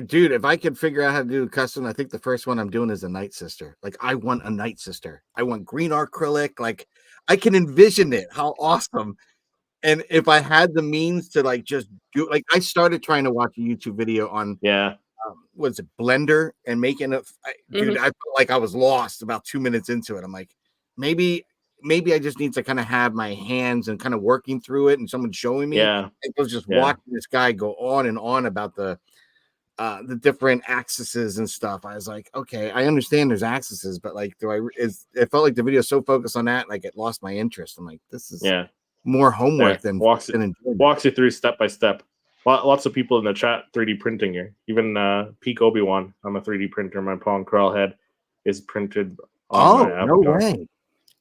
dude, if I could figure out how to do custom, I think the first one I'm doing is a Night Sister. I want a Night Sister. I want green acrylic. I can envision it. How awesome. And if I had the means to just do I started trying to watch a YouTube video on was it Blender and making it. Dude, I felt like I was lost about 2 minutes into it. I'm like, maybe I just need to kind of have my hands and kind of working through it and someone showing me. I was just watching this guy go on and on about the different axes and stuff. I was like, okay, I understand there's axes, but it felt like the video so focused on that, it lost my interest. I'm like, this is more homework than
walks you through step by step. Lots of people in the chat 3D printing here. Even Peak Obi-Wan on a 3D printer. My Pong Krell head is printed on my
Oh, no
avatar.
way.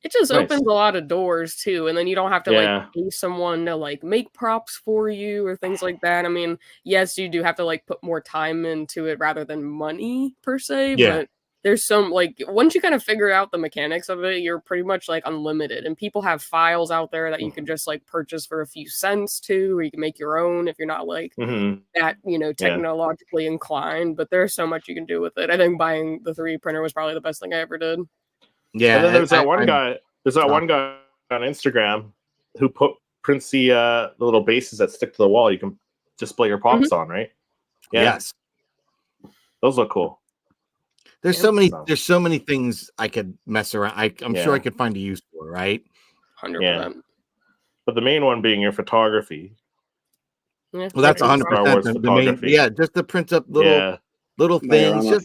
It just
Nice.
opens a lot of doors too, and then you don't have to
Yeah.
like pay someone to like make props for you or things like that. I mean, yes, you do have to like put more time into it rather than money per se,
Yeah.
but there's some like once you kind of figure out the mechanics of it, you're pretty much like unlimited. And people have files out there that you can just like purchase for a few cents too, or you can make your own if you're not like
Mhm.
that, technologically inclined. But there's so much you can do with it. I think buying the 3D printer was probably the best thing I ever did.
Yeah.
And then there's that
I-
one
I'm-
guy. There's that one guy on Instagram who prints the little bases that stick to the wall. You can display your pops on, right? Yeah,
Yes.
those look cool.
There's
Yeah.
so many. There's so many things I could mess around. I'm sure
Yeah.
I could find a use for. Right.
100%.
But the main one being your photography.
Yeah,
Well, that's
Star
100%
Wars
the main.
photography.
Yeah, just to print up little things.
Dioramas.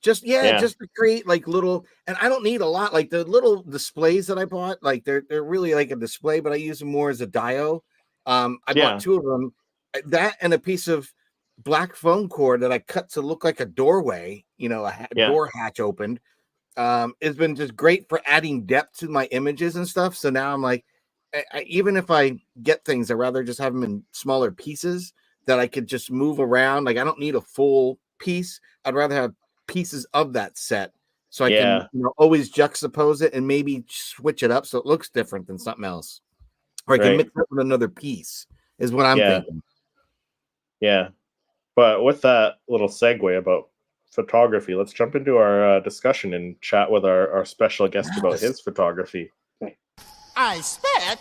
Just
Yeah.
just to create like little. And I don't need a lot. Like the little displays that I bought. Like they're really like a display, but I use them more as a dio. I
Yeah.
bought 2 of them. That and a piece of black foam cord that I cut to look like a doorway. A door hatch opened. It's been just great for adding depth to my images and stuff. So now I'm like, even if I get things, I'd rather just have them in smaller pieces that I could just move around. Like I don't need a full piece. I'd rather have pieces of that set so I can always juxtapose it and maybe switch it up so it looks different than something else. Or I can mix it with another piece is what I'm thinking.
Yeah. But with that little segue about photography, let's jump into our discussion and chat with our special guest about his photography.
I speak.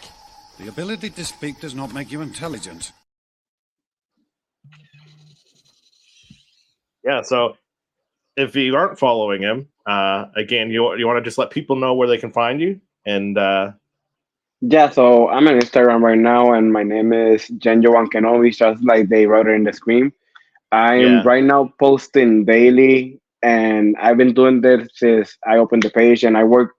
The ability to speak does not make you intelligent.
Yeah, so if you aren't following him, again, you want to just let people know where they can find you? And
Yeah, so I'm on Instagram right now, and my name is Genjo Kenobi, just like they wrote it in the screen. I'm right now posting daily, and I've been doing this since I opened the page, and I work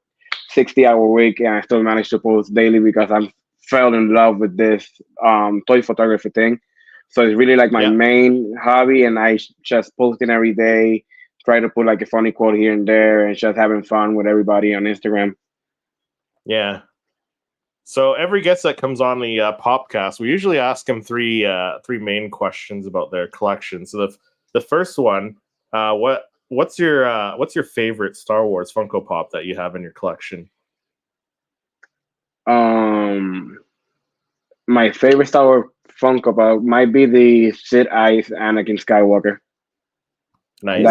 60-hour week, and I still manage to post daily because I fell in love with this toy photography thing. So it's really like my main hobby, and I just posting every day, try to put like a funny quote here and there, and just having fun with everybody on Instagram.
Yeah. So every guest that comes on the Popcast, we usually ask them three main questions about their collection. So the first one, what's your favorite Star Wars Funko Pop that you have in your collection?
My favorite Star Wars Funko Pop might be the Sid Ice Anakin Skywalker.
Nice.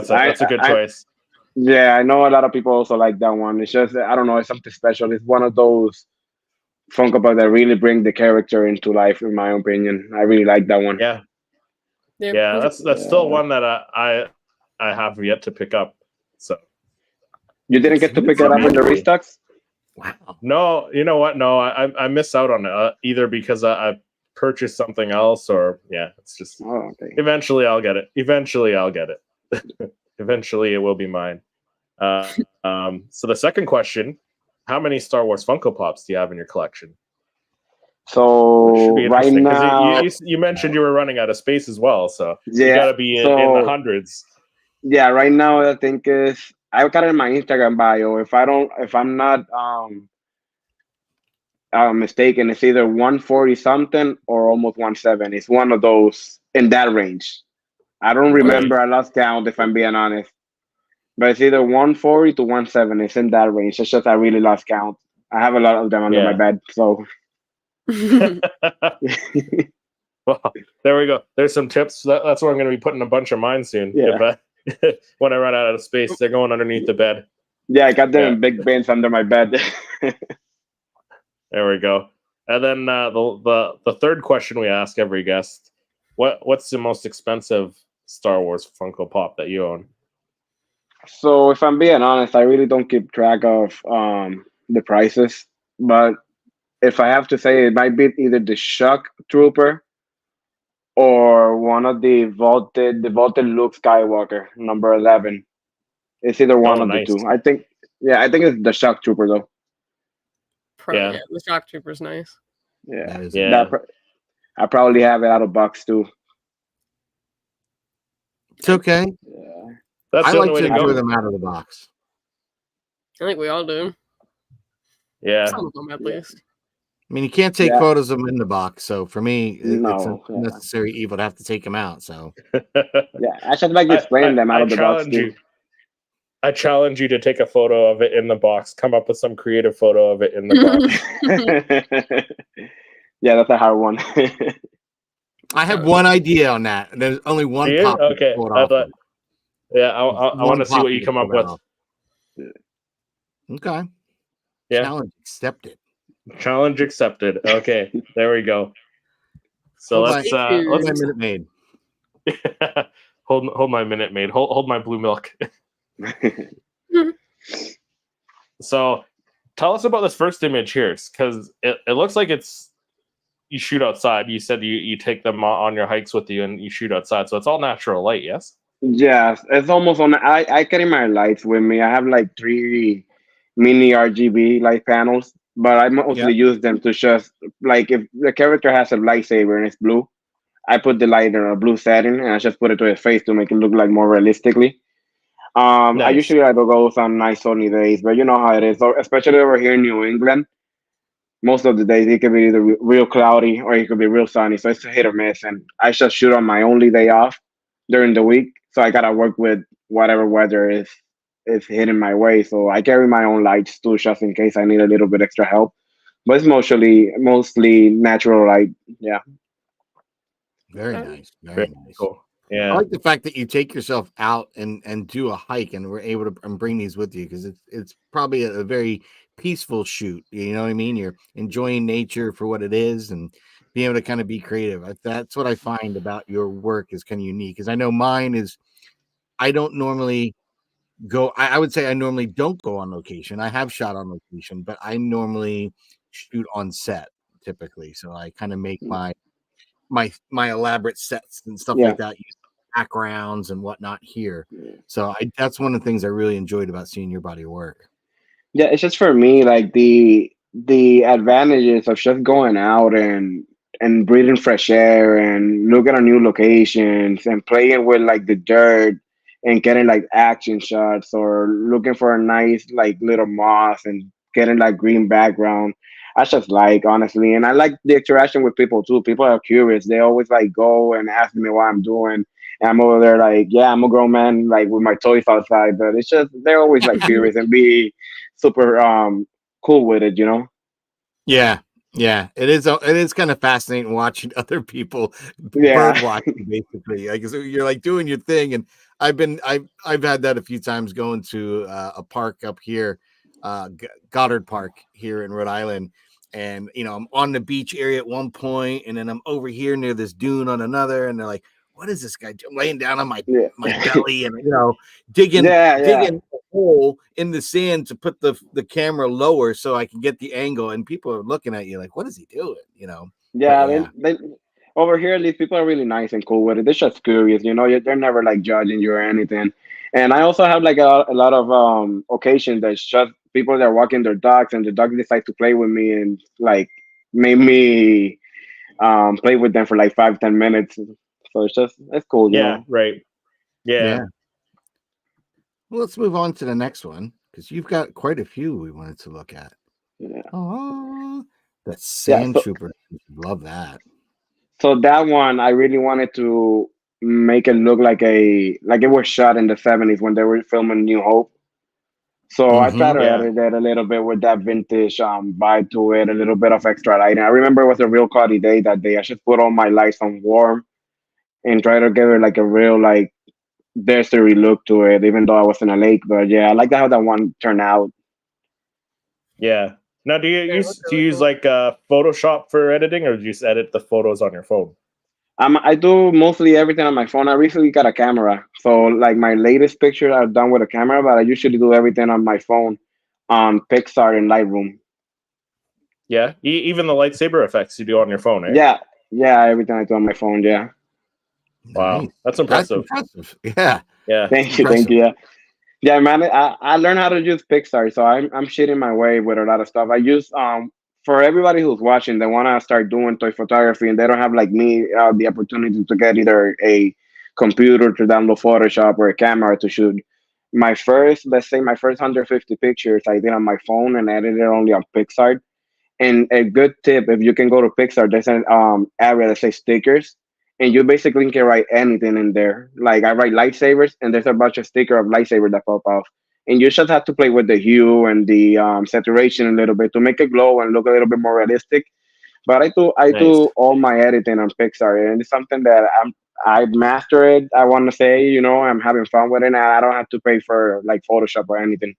That's a good choice.
Yeah, I know a lot of people also like that one. It's just, I don't know, it's something special. It's one of those Funko Pop that really bring the character into life, in my opinion. I really like that one.
Yeah, that's still one that I have yet to pick up. So
you didn't get to pick it up in the restocks?
Wow.
No, you know what? No, I miss out on it either because I purchased something else, or it's just eventually I'll get it. Eventually it will be mine. So the second question: how many Star Wars Funko Pops do you have in your collection?
So right now,
you mentioned you were running out of space as well, so you
yeah,
got to be in the hundreds.
Yeah, right now I think I got it in my Instagram bio. If I'm not mistaken, it's either 140 something or almost 170. It's one of those in that range. I don't remember. I lost count if I'm being honest. But it's either 140 to 170. It's in that range. It's just I really lost count. I have a lot of them under my bed. So
well, there we go. There's some tips. That's where I'm going to be putting a bunch of mine soon.
Yeah.
When I run out of space, they're going underneath the bed.
Yeah, I got them in big bins under my bed.
There we go. And then the third question we ask every guest: what's the most expensive Star Wars Funko Pop that you own?
So if I'm being honest, I really don't keep track of the prices. But if I have to say, it might be either the Shock Trooper or one of the vaulted Luke Skywalker, number 11. It's either one of the two. I think it's the Shock Trooper though.
Yeah, the Shock Trooper's nice.
Yeah. I probably have it out of box too.
It's okay.
Yeah.
That's
I
the
like
only way
to
to
enjoy
go.
them out of the box.
I think we all do.
Yeah.
Some of them, at least.
I mean, you can't take
Yeah.
photos of them in the box. So for me, it's a
No. Yeah.
necessary evil to have to take them out. So
Yeah. I just like displaying them out of the box
challenge
too.
you. I challenge you to take a photo of it in the box. Come up with some creative photo of it in the box.
Yeah, that's a hard one.
I have one idea on that. And there's only one
Do you?
pop.
Okay. I thought. Yeah, I want to see what you come up with.
Okay.
Yeah.
Challenge accepted.
Challenge accepted. Okay, there we go. So
Hold
let's
my Minute Maid.
hold my Minute Maid. Hold my blue milk. So tell us about this first image here, because it looks like it's you shoot outside. You said you take them on your hikes with you and you shoot outside, so it's all natural light. Yes.
Yes, it's almost on. I carry my lights with me. I have like 3 mini RGB light panels, but I mostly use them to just like if the character has a lightsaber and it's blue, I put the light in a blue setting and I just put it to his face to make it look like more realistically. I
Nice.
usually like to go on nice sunny days, but you know how it is, especially over here in New England. Most of the days it could be either real cloudy or it could be real sunny, so it's a hit or miss. And I just shoot on my only day off during the week, so I gotta work with whatever weather is hitting my way. So I carry my own lights too, just in case I need a little bit extra help. But it's mostly natural light. Yeah.
Very nice. Very
Very
nice.
cool.
I
Yeah.
like the fact that you take yourself out and do a hike and we're able to bring these with you because it's probably a very peaceful shoot. You know what I mean? You're enjoying nature for what it is and being able to kind of be creative. That's what I find about your work is kind of unique. Because I know mine is I don't normally go. I would say I normally don't go on location. I have shot on location, but I normally shoot on set typically. So I kind of make my elaborate sets and stuff
Yeah.
like that, use backgrounds and whatnot here. So that's one of the things I really enjoyed about seeing your body of work.
Yeah, it's just for me like the advantages of just going out and breathing fresh air and looking at new locations and playing with like the dirt and getting like action shots or looking for a nice like little moss and getting like green background. I just like honestly, and I like the interaction with people too. People are curious. They always like go and ask me what I'm doing. And I'm over there like, yeah, I'm a grown man, like with my toys outside. But it's just they're always like curious and be super cool with it, you know.
Yeah, it is kind of fascinating watching other people
Yeah.
bird watching basically. Like so you're like doing your thing, and I've had that a few times going to a park up here, Goddard Park here in Rhode Island. And I'm on the beach area at one point, and then I'm over here near this dune on another, and they're like, "What is this guy doing?" I'm laying down on my belly and digging a hole in the sand to put the camera lower so I can get the angle. And people are looking at you like, "What is he doing?"
Yeah, they over here these people are really nice and cool with it. They're just curious, they're never like judging you or anything. And I also have like a lot of occasions that's just people that are walking their dogs and the dog decide to play with me and like make me play with them for like 5-10 minutes. So it's cool,
Yeah. Right. Yeah.
Well, let's move on to the next one because you've got quite a few we wanted to look at.
Yeah.
Oh, that Sand Trooper. Love that.
So that one, I really wanted to make it look like it was shot in the 70s when they were filming New Hope. So I tried to edit it a little bit with that vintage vibe to it, a little bit of extra lighting. I remember it was a real cloudy day that day. I just put all my lights on warm and try to give it like a real like deserty look to it, even though I was in a lake. But yeah, I like how that one turned out.
Yeah. Now, do you use like Photoshop for editing, or do you just edit the photos on your phone?
I do mostly everything on my phone. I recently got a camera, so like my latest picture I've done with a camera, but I usually do everything on my phone on Pixar and Lightroom.
Yeah, even the lightsaber effects you do on your phone, eh?
Yeah, everything I do on my phone. Yeah.
Wow,
Nice.
that's impressive.
Yeah.
Thank you. Yeah, man. I learned how to use Pixar, so I'm shitting my way with a lot of stuff. I use for everybody who's watching, they want to start doing toy photography and they don't have like me the opportunity to get either a computer to download Photoshop or a camera to shoot. Let's say my first 150 pictures I did on my phone and edited only on Pixar. And a good tip, if you can go to Pixar, there's an area that says stickers, and you basically can write anything in there. Like I write lightsabers, and there's a bunch of sticker of lightsaber that pop off. And you just have to play with the hue and the saturation a little bit to make it glow and look a little bit more realistic. But I
Nice.
do all my editing on Pixar, and it's something that I master it. I want to say, I'm having fun with it, and I don't have to pay for like Photoshop or anything.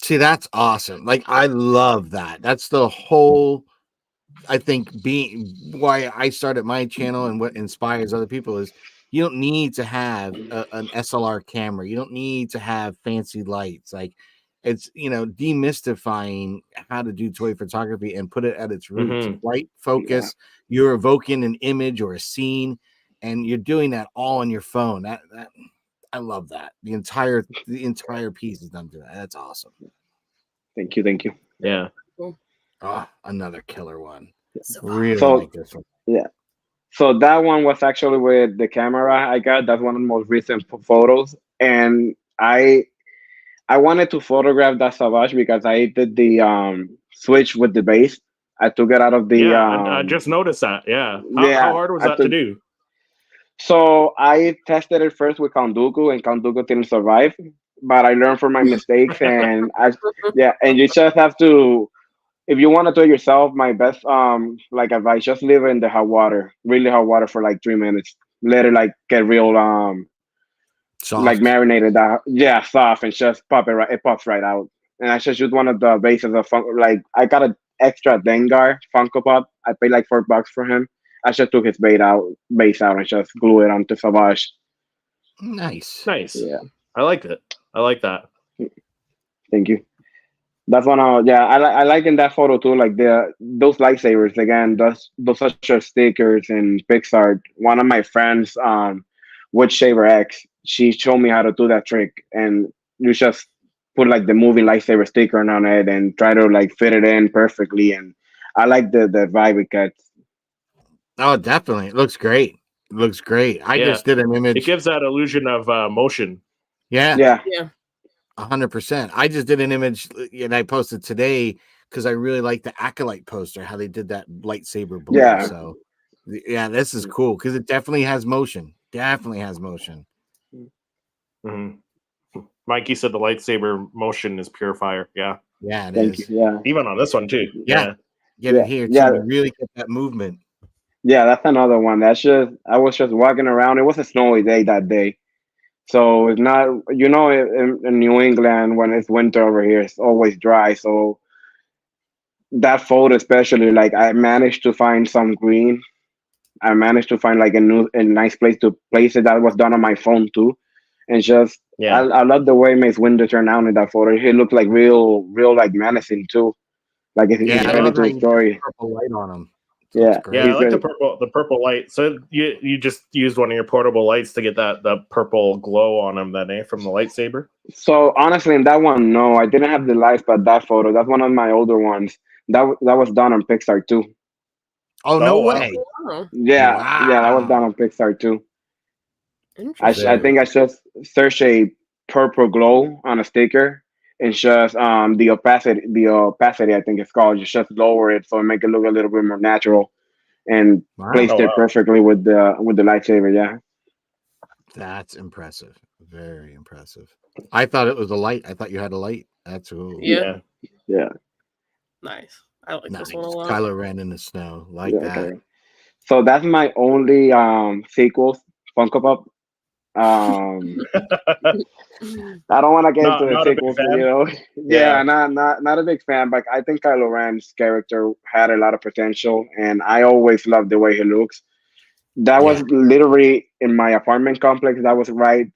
See, that's awesome. Like, I love that. That's the whole, I think, being why I started my channel and what inspires other people is you don't need to have an SLR camera. You don't need to have fancy lights. Like, it's, demystifying how to do toy photography and put it at its roots.
Mhm.
White focus, you're evoking an image or a scene, and you're doing that all on your phone. That I love that. The entire piece is done to that. That's awesome.
Thank you.
Yeah.
Oh, another killer one.
So
Really
So-
like this one.
Yeah. So that one was actually with the camera I got. That's one of the most recent photos, and I wanted to photograph that Savage because I did the switch with the base. I took it out of the
I just noticed that. Yeah. How hard was
I
that to
took-
do?
So I tested it first with Count Dooku, and Count Dooku didn't survive. But I learned from my mistakes, and and you just have to. If you want to do it yourself, my best like advice, just leave it in the hot water, really hot water for like 3 minutes. Let it like get real
Soft.
like marinated that soft, and just pop it right. It pops right out. And I just used one of the bases of like I got an extra Dengar Funko Pop. I paid like $4 for him. I just took his base out, and just glue it onto Savage.
Nice.
Nice.
Yeah,
I liked it. I like that.
thank you. That's one. I like in that photo too. Like those lightsabers again. Those such as stickers and Pixar. One of my friends, Wood Shaver X, she showed me how to do that trick, and you just put like the movie lightsaber sticker on it and try to like fit it in perfectly. And I like the vibe it gets.
Oh, definitely. It looks great. It looks great. I
Yeah.
just did an image.
It gives that illusion of motion.
Yeah,
Yeah,
100%. I just did an image and I posted today because I really like the Acolyte poster, how they did that lightsaber blue.
Yeah.
So, yeah, this is cool because it definitely has motion. Definitely has motion.
Mhm. Mikey said the lightsaber motion is pure fire. Yeah.
Yeah, it
thank
is.
you. Yeah.
Even on this one too.
Yeah. Get
Yeah,
it here too.
yeah.
You really get that movement.
Yeah, that's another one. I was just walking around. It was a snowy day that day. So it's not, in New England, when it's winter over here, it's always dry. So that photo, especially, like I managed to find some green. I managed to find like a nice place to place it. That was done on my phone too. And just,
Yeah.
I love the way Mace Windu turned out in that photo. He looked like real like menacing too. Like he's
Yeah, I
ready
love
to
how
a
you
story.
put purple light on them.
Yeah.
Great.
Yeah, I like
He's
the purple light. So you just used one of your portable lights to get the purple glow on them then, from the lightsaber.
So honestly, in that one, no, I didn't have the lights, but that photo, that's one of my older ones. That was done on Pixar too.
Oh, no
Oh, wow.
way.
Oh,
Yeah, that was done
Wow.
on Pixar too.
interesting.
I think I just searched a purple glow on a sticker and just the opacity I think it's called, just lower it so it make it look a little bit more natural and
Wow.
placed
Oh,
it
wow.
perfectly with the lightsaber. Yeah.
That's impressive. Very impressive. I thought it was a light. I thought you had a light. That's cool.
Yeah.
Yeah.
Nice. I like
Nice.
this one a lot.
Kylo Ren in the snow. Like
Yeah,
that.
okay. So that's my only sequels Funko Pop. I don't want to get into the
Not a big
sequels,
fan?
Yeah,
Yeah.
not a big fan, but I think Kylo Ren's character had a lot of potential, and I always loved the way he looks. That was literally in my apartment complex. That was right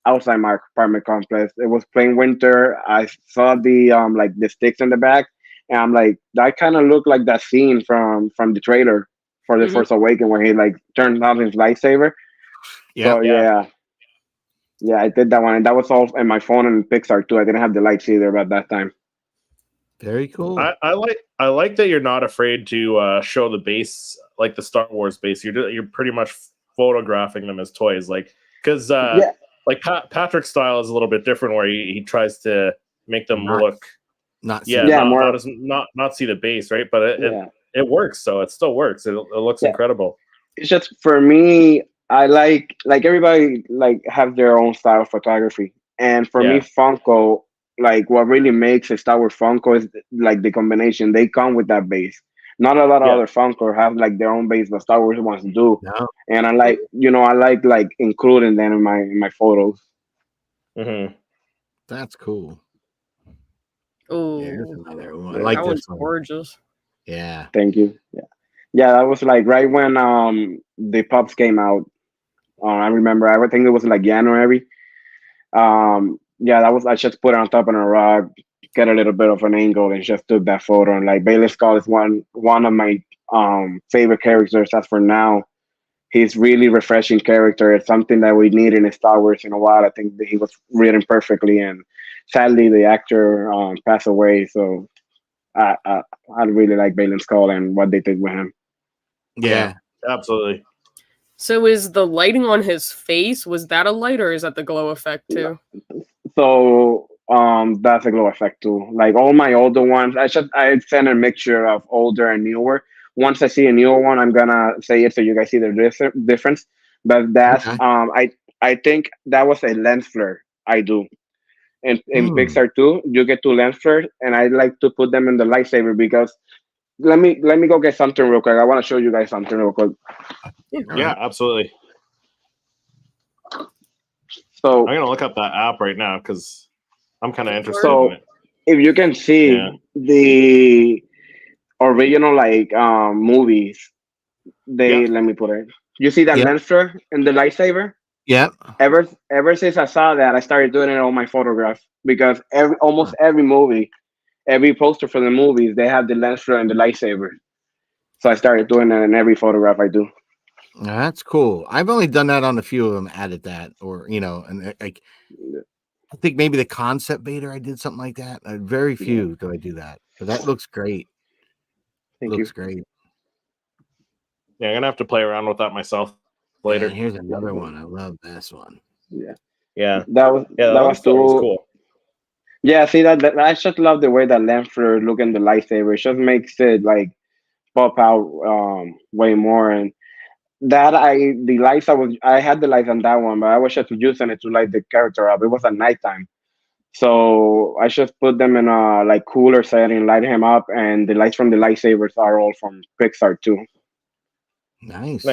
outside my apartment complex. It was plain winter. I saw the like the sticks in the back, and I'm like, that kind of looked like that scene from the trailer for The
Mhm.
Force Awakens where he like turns on his lightsaber.
Yeah.
So
Yeah.
yeah, I did that one, and that was all in my phone and Pixar too. I didn't have the lights either at that time.
Very cool.
I like that you're not afraid to show the base, like the Star Wars base. You're pretty much photographing them as toys, like because like Patrick's style is a little bit different, where he tries to make them look
not
not see the base, right? But it works, so it still works. It looks incredible.
It's just for me, I like everybody like have their own style of photography, and for me, Funko, like what really makes a Star Wars Funko is like the combination. They come with that base. Not a lot of other Funko have like their own base, but Star Wars ones do.
No.
And I like, like including them in my photos.
Mm-hmm.
That's cool.
Oh,
yeah, another one. I like
that
this
was
one.
gorgeous.
Yeah.
Thank you. Yeah, that was like right when the Pops came out. I remember. I think it was like January. That was. I just put it on top of a rock, get a little bit of an angle, and just took that photo. And like Bailey Skull is one of my favorite characters. As for now, he's really refreshing character. It's something that we need in Star Wars in a while. I think that he was written perfectly, and sadly the actor passed away. So I really like Bailey Skull and what they did with him.
Yeah,
absolutely.
So is the lighting on his face, was that a light or is that the glow effect too?
So that's a glow effect too. Like all my older ones, I send a mixture of older and newer. Once I see a newer one, I'm gonna say it so you guys see the difference. But that's I think that was a lens flare I do. In Pixar 2, you get 2 lens flares, and I like to put them in the lightsaber because let me go get something real quick. I want to show you guys something real quick.
Yeah, absolutely.
So
I'm gonna look up that app right now because I'm kind of interested
in it. If you can see the original like movies, let me put it. You see that lens flare in the lightsaber?
Yeah.
Ever since I saw that, I started doing it on my photographs because almost every movie, every poster for the movies, they have the lens flare and the lightsaber. So I started doing that in every photograph I do.
That's cool. I've only done that on a few of them. Added that, or and like I think maybe the concept Vader I did something like that. Very few do I do that, but that looks great. Looks great.
Yeah, I'm gonna have to play around with that myself later.
And here's another one. I love this one.
Yeah.
That was
cool.
Yeah, see that I just love the way that lens flare look in the lightsaber. It just makes it like pop out way more. And that the lights I had the lights on that one, but I was just using it to light the character up. It was at nighttime, so I just put them in a like cooler setting, light him up, and the lights from the lightsabers are all from Pixar too.
Nice.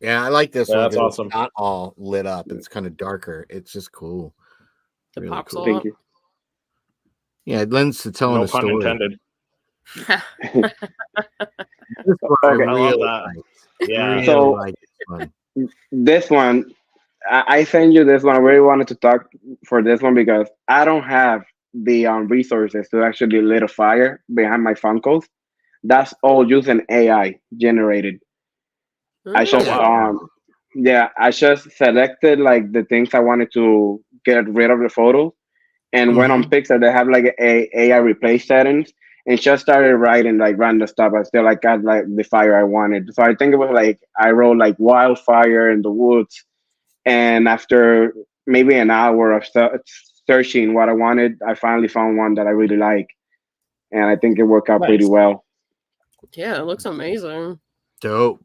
Yeah, I like this one.
That's awesome.
It's not all lit up. It's kind of darker. It's just cool.
It really pops
cool.
Thank you.
Yeah, it lends to telling a story.
No pun intended.
Okay.
I love that. Yeah.
Really
So
like
this one, I sent you this one. I really wanted to talk for this one because I don't have the resources to actually lit a fire behind my Funkos. That's all using AI generated. I just I just selected like the things I wanted to get rid of the photos, and went on Pixar. They have like a AI replace settings, and just started writing like random stuff. I still like got like the fire I wanted. So I think it was like I wrote like wildfire in the woods, and after maybe an hour of searching what I wanted, I finally found one that I really like, and I think it worked out pretty well.
Yeah, it looks amazing.
Dope.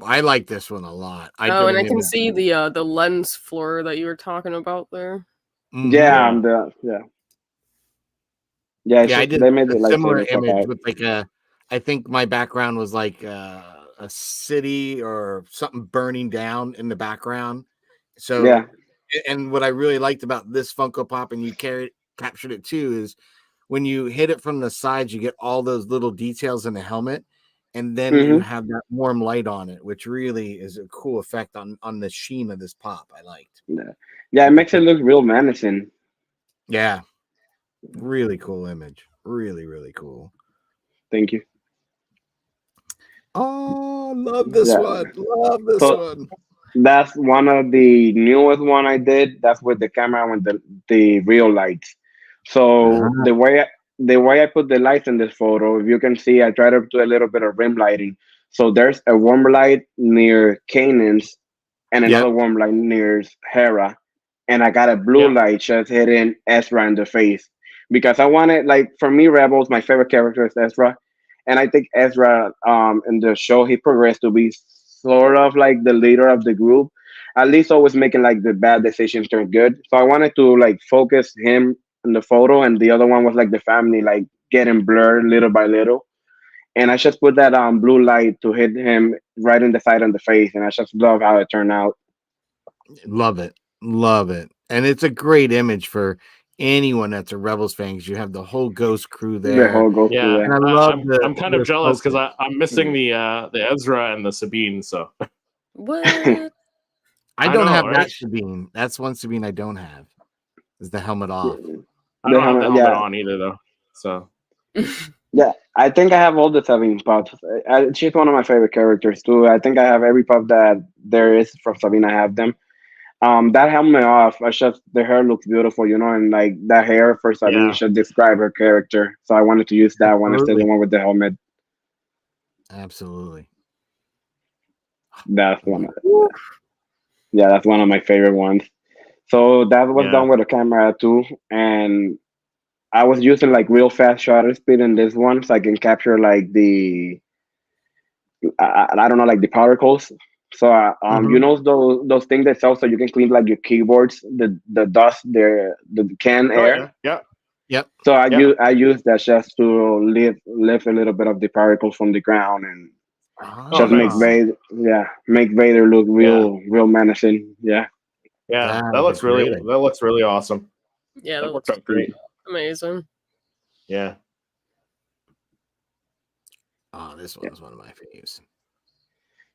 I like this one a lot.
And I can see the lens flare that you were talking about there.
Yeah,
I did a similar image with like I think my background was like a city or something burning down in the background. So and what I really liked about this Funko Pop, and you captured it too, is when you hit it from the sides, you get all those little details in the helmet, and then you have that warm light on it, which really is a cool effect on the sheen of this pop. I liked.
Yeah, it makes it look real menacing.
Yeah. Really cool image. Really, really cool.
Thank you.
Oh, love this one. Love this one.
That's one of the newest one I did. That's with the camera with the real lights. So the way the way I put the lights in this photo, if you can see, I try to do a little bit of rim lighting. So there's a warm light near Kanan's and another warm light near Hera, and I got a blue light just hitting Ezra in the face because I wanted, like, for me, Rebels, my favorite character is Ezra, and I think Ezra, in the show, he progressed to be sort of like the leader of the group, at least always making like the bad decisions turn good. So I wanted to like focus him in the photo, and the other one was like the family, like getting blurred little by little. And I just put that blue light to hit him right in the side of the face, and I just love how it turned out.
Love it. Love it. And it's a great image for anyone that's a Rebels fan because you have the whole Ghost crew there.
The whole Ghost crew,
And I love
I'm kind of jealous because I'm missing the Ezra and the Sabine. So
what?
I don't have
right?
that Sabine. That's one Sabine I don't have. Is the helmet off?
I don't have the helmet on either, though. So
yeah, I think I have all the Sabine puffs. She's one of my favorite characters too. I think I have every puff that there is from Sabine. I have them. That helmet off, the hair looks beautiful, you know, and like that hair for Sabine should describe her character. So I wanted to use that one instead of the one with the helmet.
Absolutely.
That's one. That's one of my favorite ones. So that was done with a camera too, and I was using like real fast shutter speed in this one, so I can capture like the I don't know, like the particles. So you know those things that sell so you can clean like your keyboards, the dust, the can air.
Yep.
So I use that just to lift a little bit of the particles from the ground and just make Vader look real menacing. Yeah.
Yeah, that looks really awesome.
Yeah,
that works out great.
Amazing.
Yeah.
Oh, this one is one of my faves.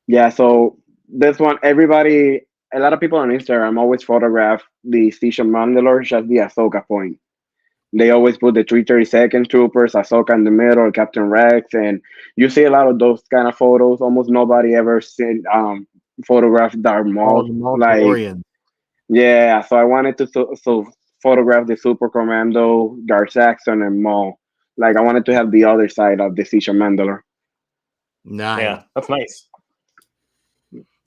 Yeah, so this one, a lot of people on Instagram always photograph the Siege of Mandalore, just the Ahsoka point. They always put the 332nd troopers, Ahsoka in the middle, Captain Rex, and you see a lot of those kind of photos. Almost nobody ever seen photographed Darth Maul.
Mandalorian.
Yeah, so I wanted to photograph the Super Commando, Darth Saxon, and Maul. Like I wanted to have the other side of the Siege of Mandalore.
Nice.
Yeah, that's nice.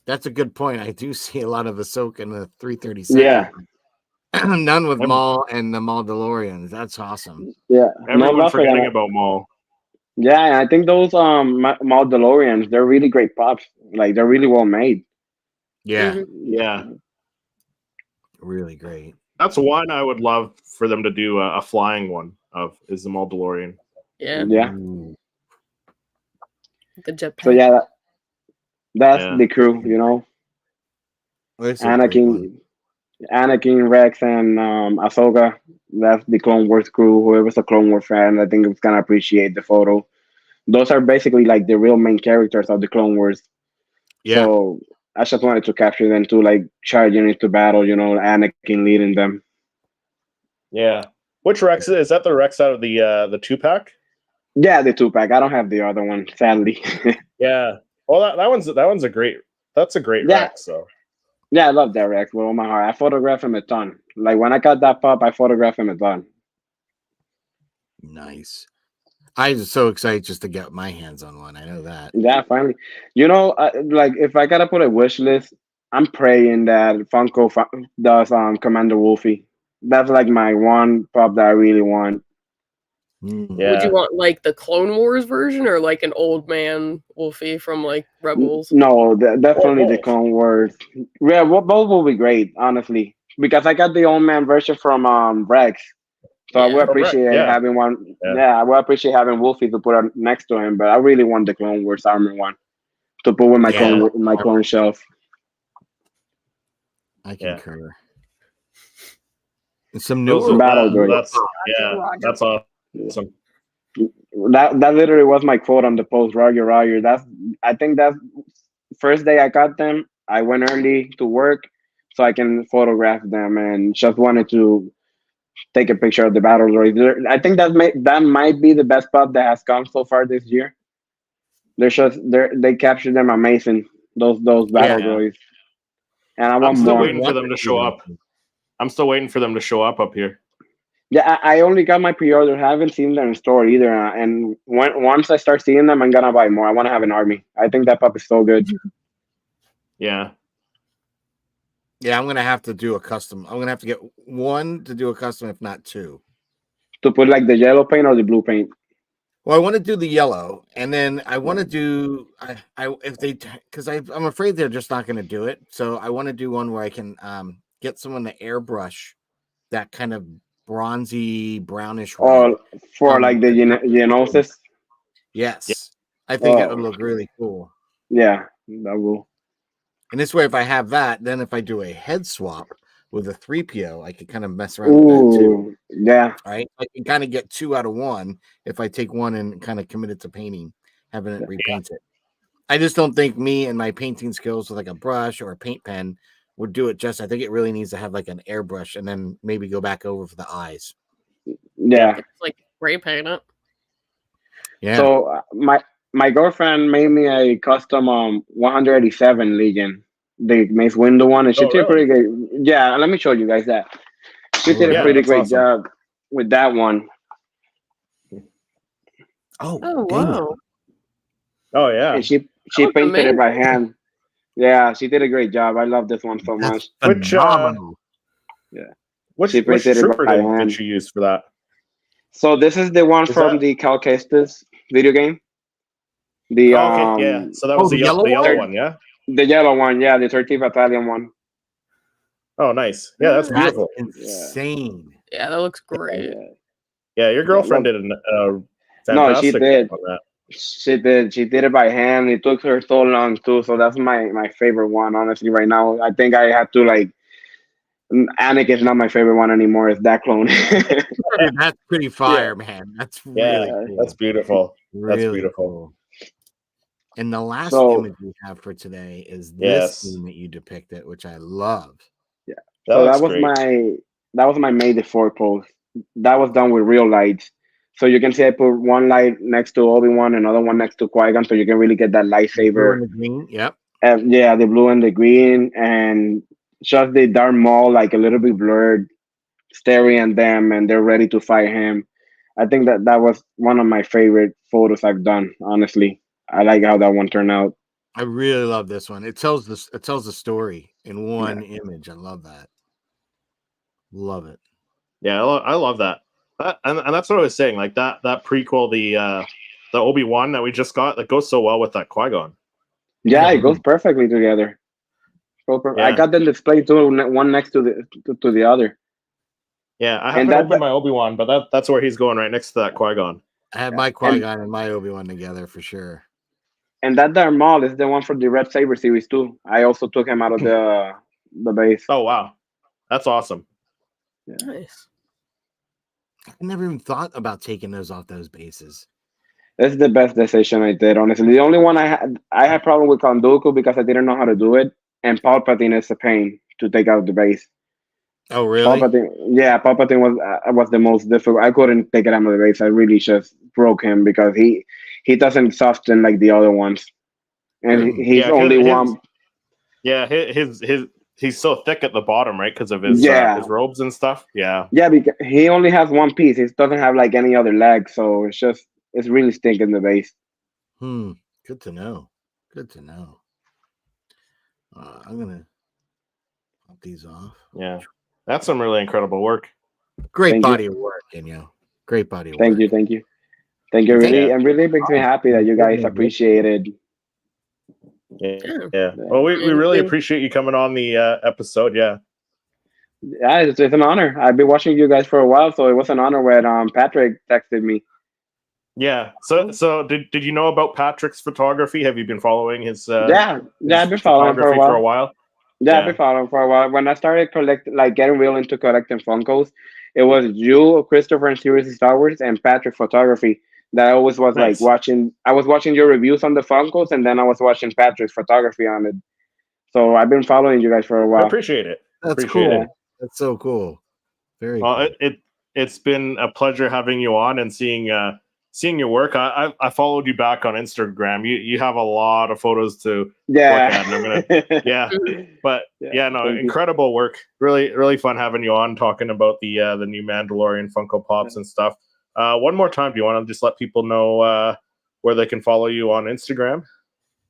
That's a good point. I do see a lot of Ahsoka in the 332nd.
Yeah.
None with Maul and the Mandalorians. That's awesome.
Yeah.
Everyone's forgetting about Maul.
Yeah, and I think those Mandalorians, they're really great pops. Like they're really well made.
Yeah.
Yeah.
Really great.
That's one I would love for them to do a flying one of is the Mandalorian.
Yeah.
Yeah.
The jetpack.
So yeah, that's the crew, you know. Anakin, Rex, and Ahsoka. That's the Clone Wars crew. Whoever's a Clone Wars fan, I think is gonna appreciate the photo. Those are basically like the real main characters of the Clone Wars.
Yeah.
So I just wanted to capture them too, like charging into battle. You know, Anakin leading them.
Yeah. Which Rex is that? The Rex out of the 2-pack?
Yeah, the 2-pack. I don't have the other one, sadly.
Yeah. Well, that's a great Rex. So.
Yeah, I love that Rex with all my heart. I photograph him a ton. Like when I got that pup, I photograph him a ton.
Nice. I'm so excited just to get my hands on one. I know that.
Yeah, finally. You know, like if I gotta put a wish list, I'm praying that Funko does Commander Wolfie. That's like my one pup that I really want.
Yeah.
Would you want like the Clone Wars version or like an old man Wolfie from like Rebels?
No, definitely the Clone Wars. Yeah, both will be great, honestly. Because I got the old man version from Rex. So I would appreciate having one. Yeah, I would appreciate having Wolfie to put up next to him, but I really want the Clone Wars armor one to put with my clone shelf.
I concur. And some new
battle droids.
That's awesome.
That literally was my quote on the post. Roger. I think that's first day I got them. I went early to work so I can photograph them, and just wanted to take a picture of the battle droids. I think that might be the best pup that has come so far this year. They captured them amazing. Those battle droids, and I'm
still waiting for them to show up. I'm still waiting for them to show up here.
Yeah, I only got my pre-order. I haven't seen them in store either. And once I start seeing them, I'm gonna buy more. I want to have an army. I think that pup is so good.
Yeah.
Yeah, I'm gonna have to do a custom. I'm gonna have to get one to do a custom, if not two.
To put like the yellow paint or the blue paint.
Well, I want to do the yellow, and then I want to do because I'm afraid they're just not going to do it. So I want to do one where I can get someone to airbrush that kind of bronzy brownish red.
Or for like the Genosis.
Yes, I think that would look really cool.
Yeah, that will.
And this way, if I have that, then if I do a head swap with a 3PO, I could kind of mess around with that too.
Yeah.
Right. I can kind of get 2 out of 1 if I take one and kind of commit it to painting, having it repaint it. I just don't think me and my painting skills with like a brush or a paint pen would do it just. I think it really needs to have like an airbrush and then maybe go back over for the eyes.
Yeah.
It's like spray paint it.
Yeah.
So my girlfriend made me a custom 187 Legion, the Mace Windu one, and she did pretty good. Yeah, let me show you guys that. She did a pretty great job with that one.
Oh
wow.
Oh yeah.
And she painted it by hand. Yeah, she did a great job. I love this one so much.
Phenomenal.
Which trooper did she use for that?
So this is the one from the Cal Kestis video game. The
okay, yeah. So that was the yellow one, yeah.
The yellow one, yeah, the 13th Battalion one.
Oh, nice. Yeah, that's beautiful.
Insane.
Yeah, that looks great.
Yeah, your girlfriend did a fantastic
no, she did.
job on that.
She did. She did it by hand. It took her so long too. So that's my favorite one, honestly. Right now, I think I have to like. Anik is not my favorite one anymore. It's that clone.
Dude, that's pretty fire, man. That's really cool.
That's beautiful.
Really
that's beautiful.
Cool. And the last image we have for today is this scene that you depicted, which I love.
Yeah. So that was my May the 4th post. That was done with real lights. So you can see I put one light next to Obi-Wan, another one next to Qui-Gon, so you can really get that lightsaber.
The green, yep.
Yeah, the blue and the green, and just the Darth Maul like a little bit blurred, staring at them, and they're ready to fight him. I think that was one of my favorite photos I've done. Honestly, I like how that one turned out.
I really love this one. It tells the story in one image. I love that. Love it.
Yeah, I love that. And that's what I was saying. Like that prequel, the Obi-Wan that we just got, that goes so well with that Qui-Gon.
Yeah, it goes perfectly together. Yeah. I got them displayed too, one next to the other.
Yeah, I haven't opened my Obi-Wan, but that's where he's going, right next to that Qui-Gon.
I had my Qui-Gon and my Obi-Wan together for sure.
And that Darth Maul is the one from the Red Saber series too. I also took him out of the base.
Oh wow, that's awesome.
Yeah. Nice.
I never even thought about taking those off those bases.
It's the best decision I did, honestly. The only one I had problem with Count Dooku because I didn't know how to do it, and Palpatine is a pain to take out the base.
Oh really?
Palpatine was the most difficult. I couldn't take it out of the base. I really just broke him because he doesn't soften like the other ones, and he's only one.
Yeah, he's so thick at the bottom, right? Because of his robes and stuff. Yeah.
Yeah, because he only has one piece. He doesn't have like any other leg, so it's really stinking the base.
Good to know. Good to know. I'm gonna pop these off.
Yeah, that's some really incredible work.
Great body of work, Daniel. Great body of work.
Thank you. It really makes me happy that you guys appreciated.
Yeah. Well, we really appreciate you coming on the episode. Yeah,
it's an honor. I've been watching you guys for a while, so it was an honor when Patrick texted me.
Yeah. So did you know about Patrick's photography? Have you been following his?
I've been following for a while. I've been following for a while. When I started getting real into collecting Funkos, it was you, Christopher, and Seriously Star Wars, and Patrick photography. That I always was like watching. I was watching your reviews on the Funkos, and then I was watching Patrick's photography on it. So I've been following you guys for a while.
I appreciate it.
That's cool. That's so cool. Very cool.
It's been a pleasure having you on and seeing seeing your work. I followed you back on Instagram. You have a lot of photos to
Yeah.
look at, and I'm gonna but incredible work. Really fun having you on talking about the new Mandalorian Funko Pops and stuff. One more time, do you want to just let people know where they can follow you on Instagram?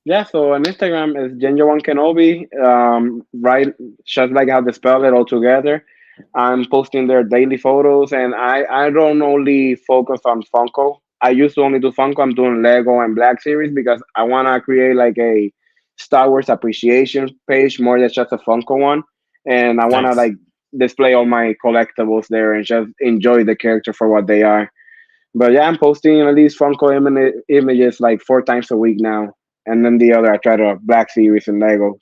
Yeah, so on Instagram is Ginger1 Kenobi, right, just like how they spell it all together. I'm posting their daily photos, and I don't only focus on Funko. I used to only do Funko. I'm doing Lego and Black Series because I want to create like a Star Wars appreciation page more than just a Funko one. And I want to like display all my collectibles there and just enjoy the character for what they are. But yeah, I'm posting at least Funko images like 4 times a week now. And then the other, I try to Black Series and Lego.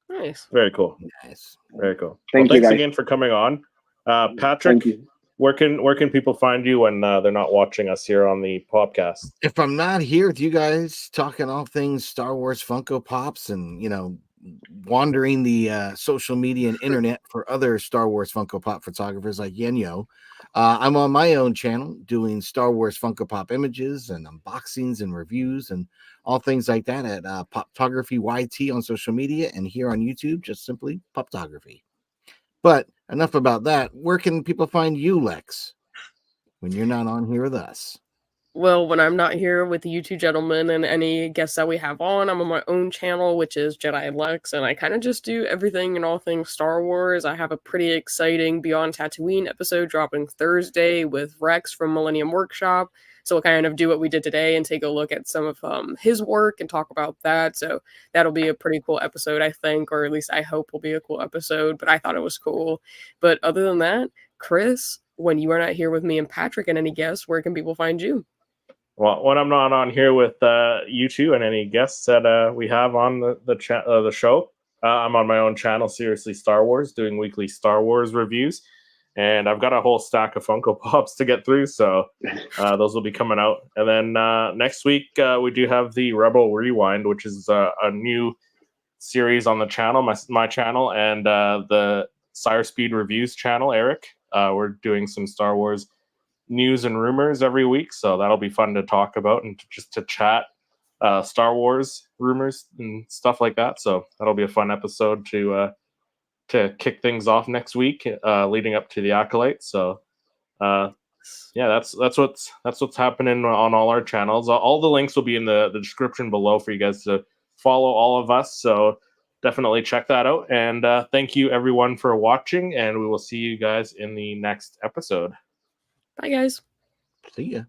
Nice.
Very cool.
Nice.
Very cool.
Thanks
Thanks again for coming on. Patrick, where can people find you when they're not watching us here on the podcast?
If I'm not here with you guys talking all things Star Wars Funko Pops and, wandering the social media and internet for other Star Wars Funko Pop photographers like Yenyo, I'm on my own channel doing Star Wars Funko Pop images and unboxings and reviews and all things like that at Poptography YT on social media, and here on YouTube, just simply Poptography. But enough about that. Where can people find you, Lex, when you're not on here with us?
Well, when I'm not here with you two gentlemen and any guests that we have on, I'm on my own channel, which is Jedi Lex, and I kind of just do everything and all things Star Wars. I have a pretty exciting Beyond Tatooine episode dropping Thursday with Rex from Millennium Workshop. So we'll kind of do what we did today and take a look at some of his work and talk about that. So that'll be a pretty cool episode, I think, or at least I hope will be a cool episode, but I thought it was cool. But other than that, Chris, when you are not here with me and Patrick and any guests, where can people find you?
Well, when I'm not on here with you two and any guests that we have on the show, I'm on my own channel, Seriously Star Wars, doing weekly Star Wars reviews. And I've got a whole stack of Funko Pops to get through, so those will be coming out. And then next week, we do have the Rebel Rewind, which is a new series on the channel, my channel, and the Sire Speed Reviews channel, Eric. We're doing some Star Wars news and rumors every week, so that'll be fun to talk about and just to chat Star Wars rumors and stuff like that. So that'll be a fun episode to kick things off next week, leading up to the Acolyte. So that's what's happening on all our channels. All the links will be in the description below for you guys to follow all of us. So definitely check that out. And thank you everyone for watching, and we will see you guys in the next episode.
Bye, guys.
See ya.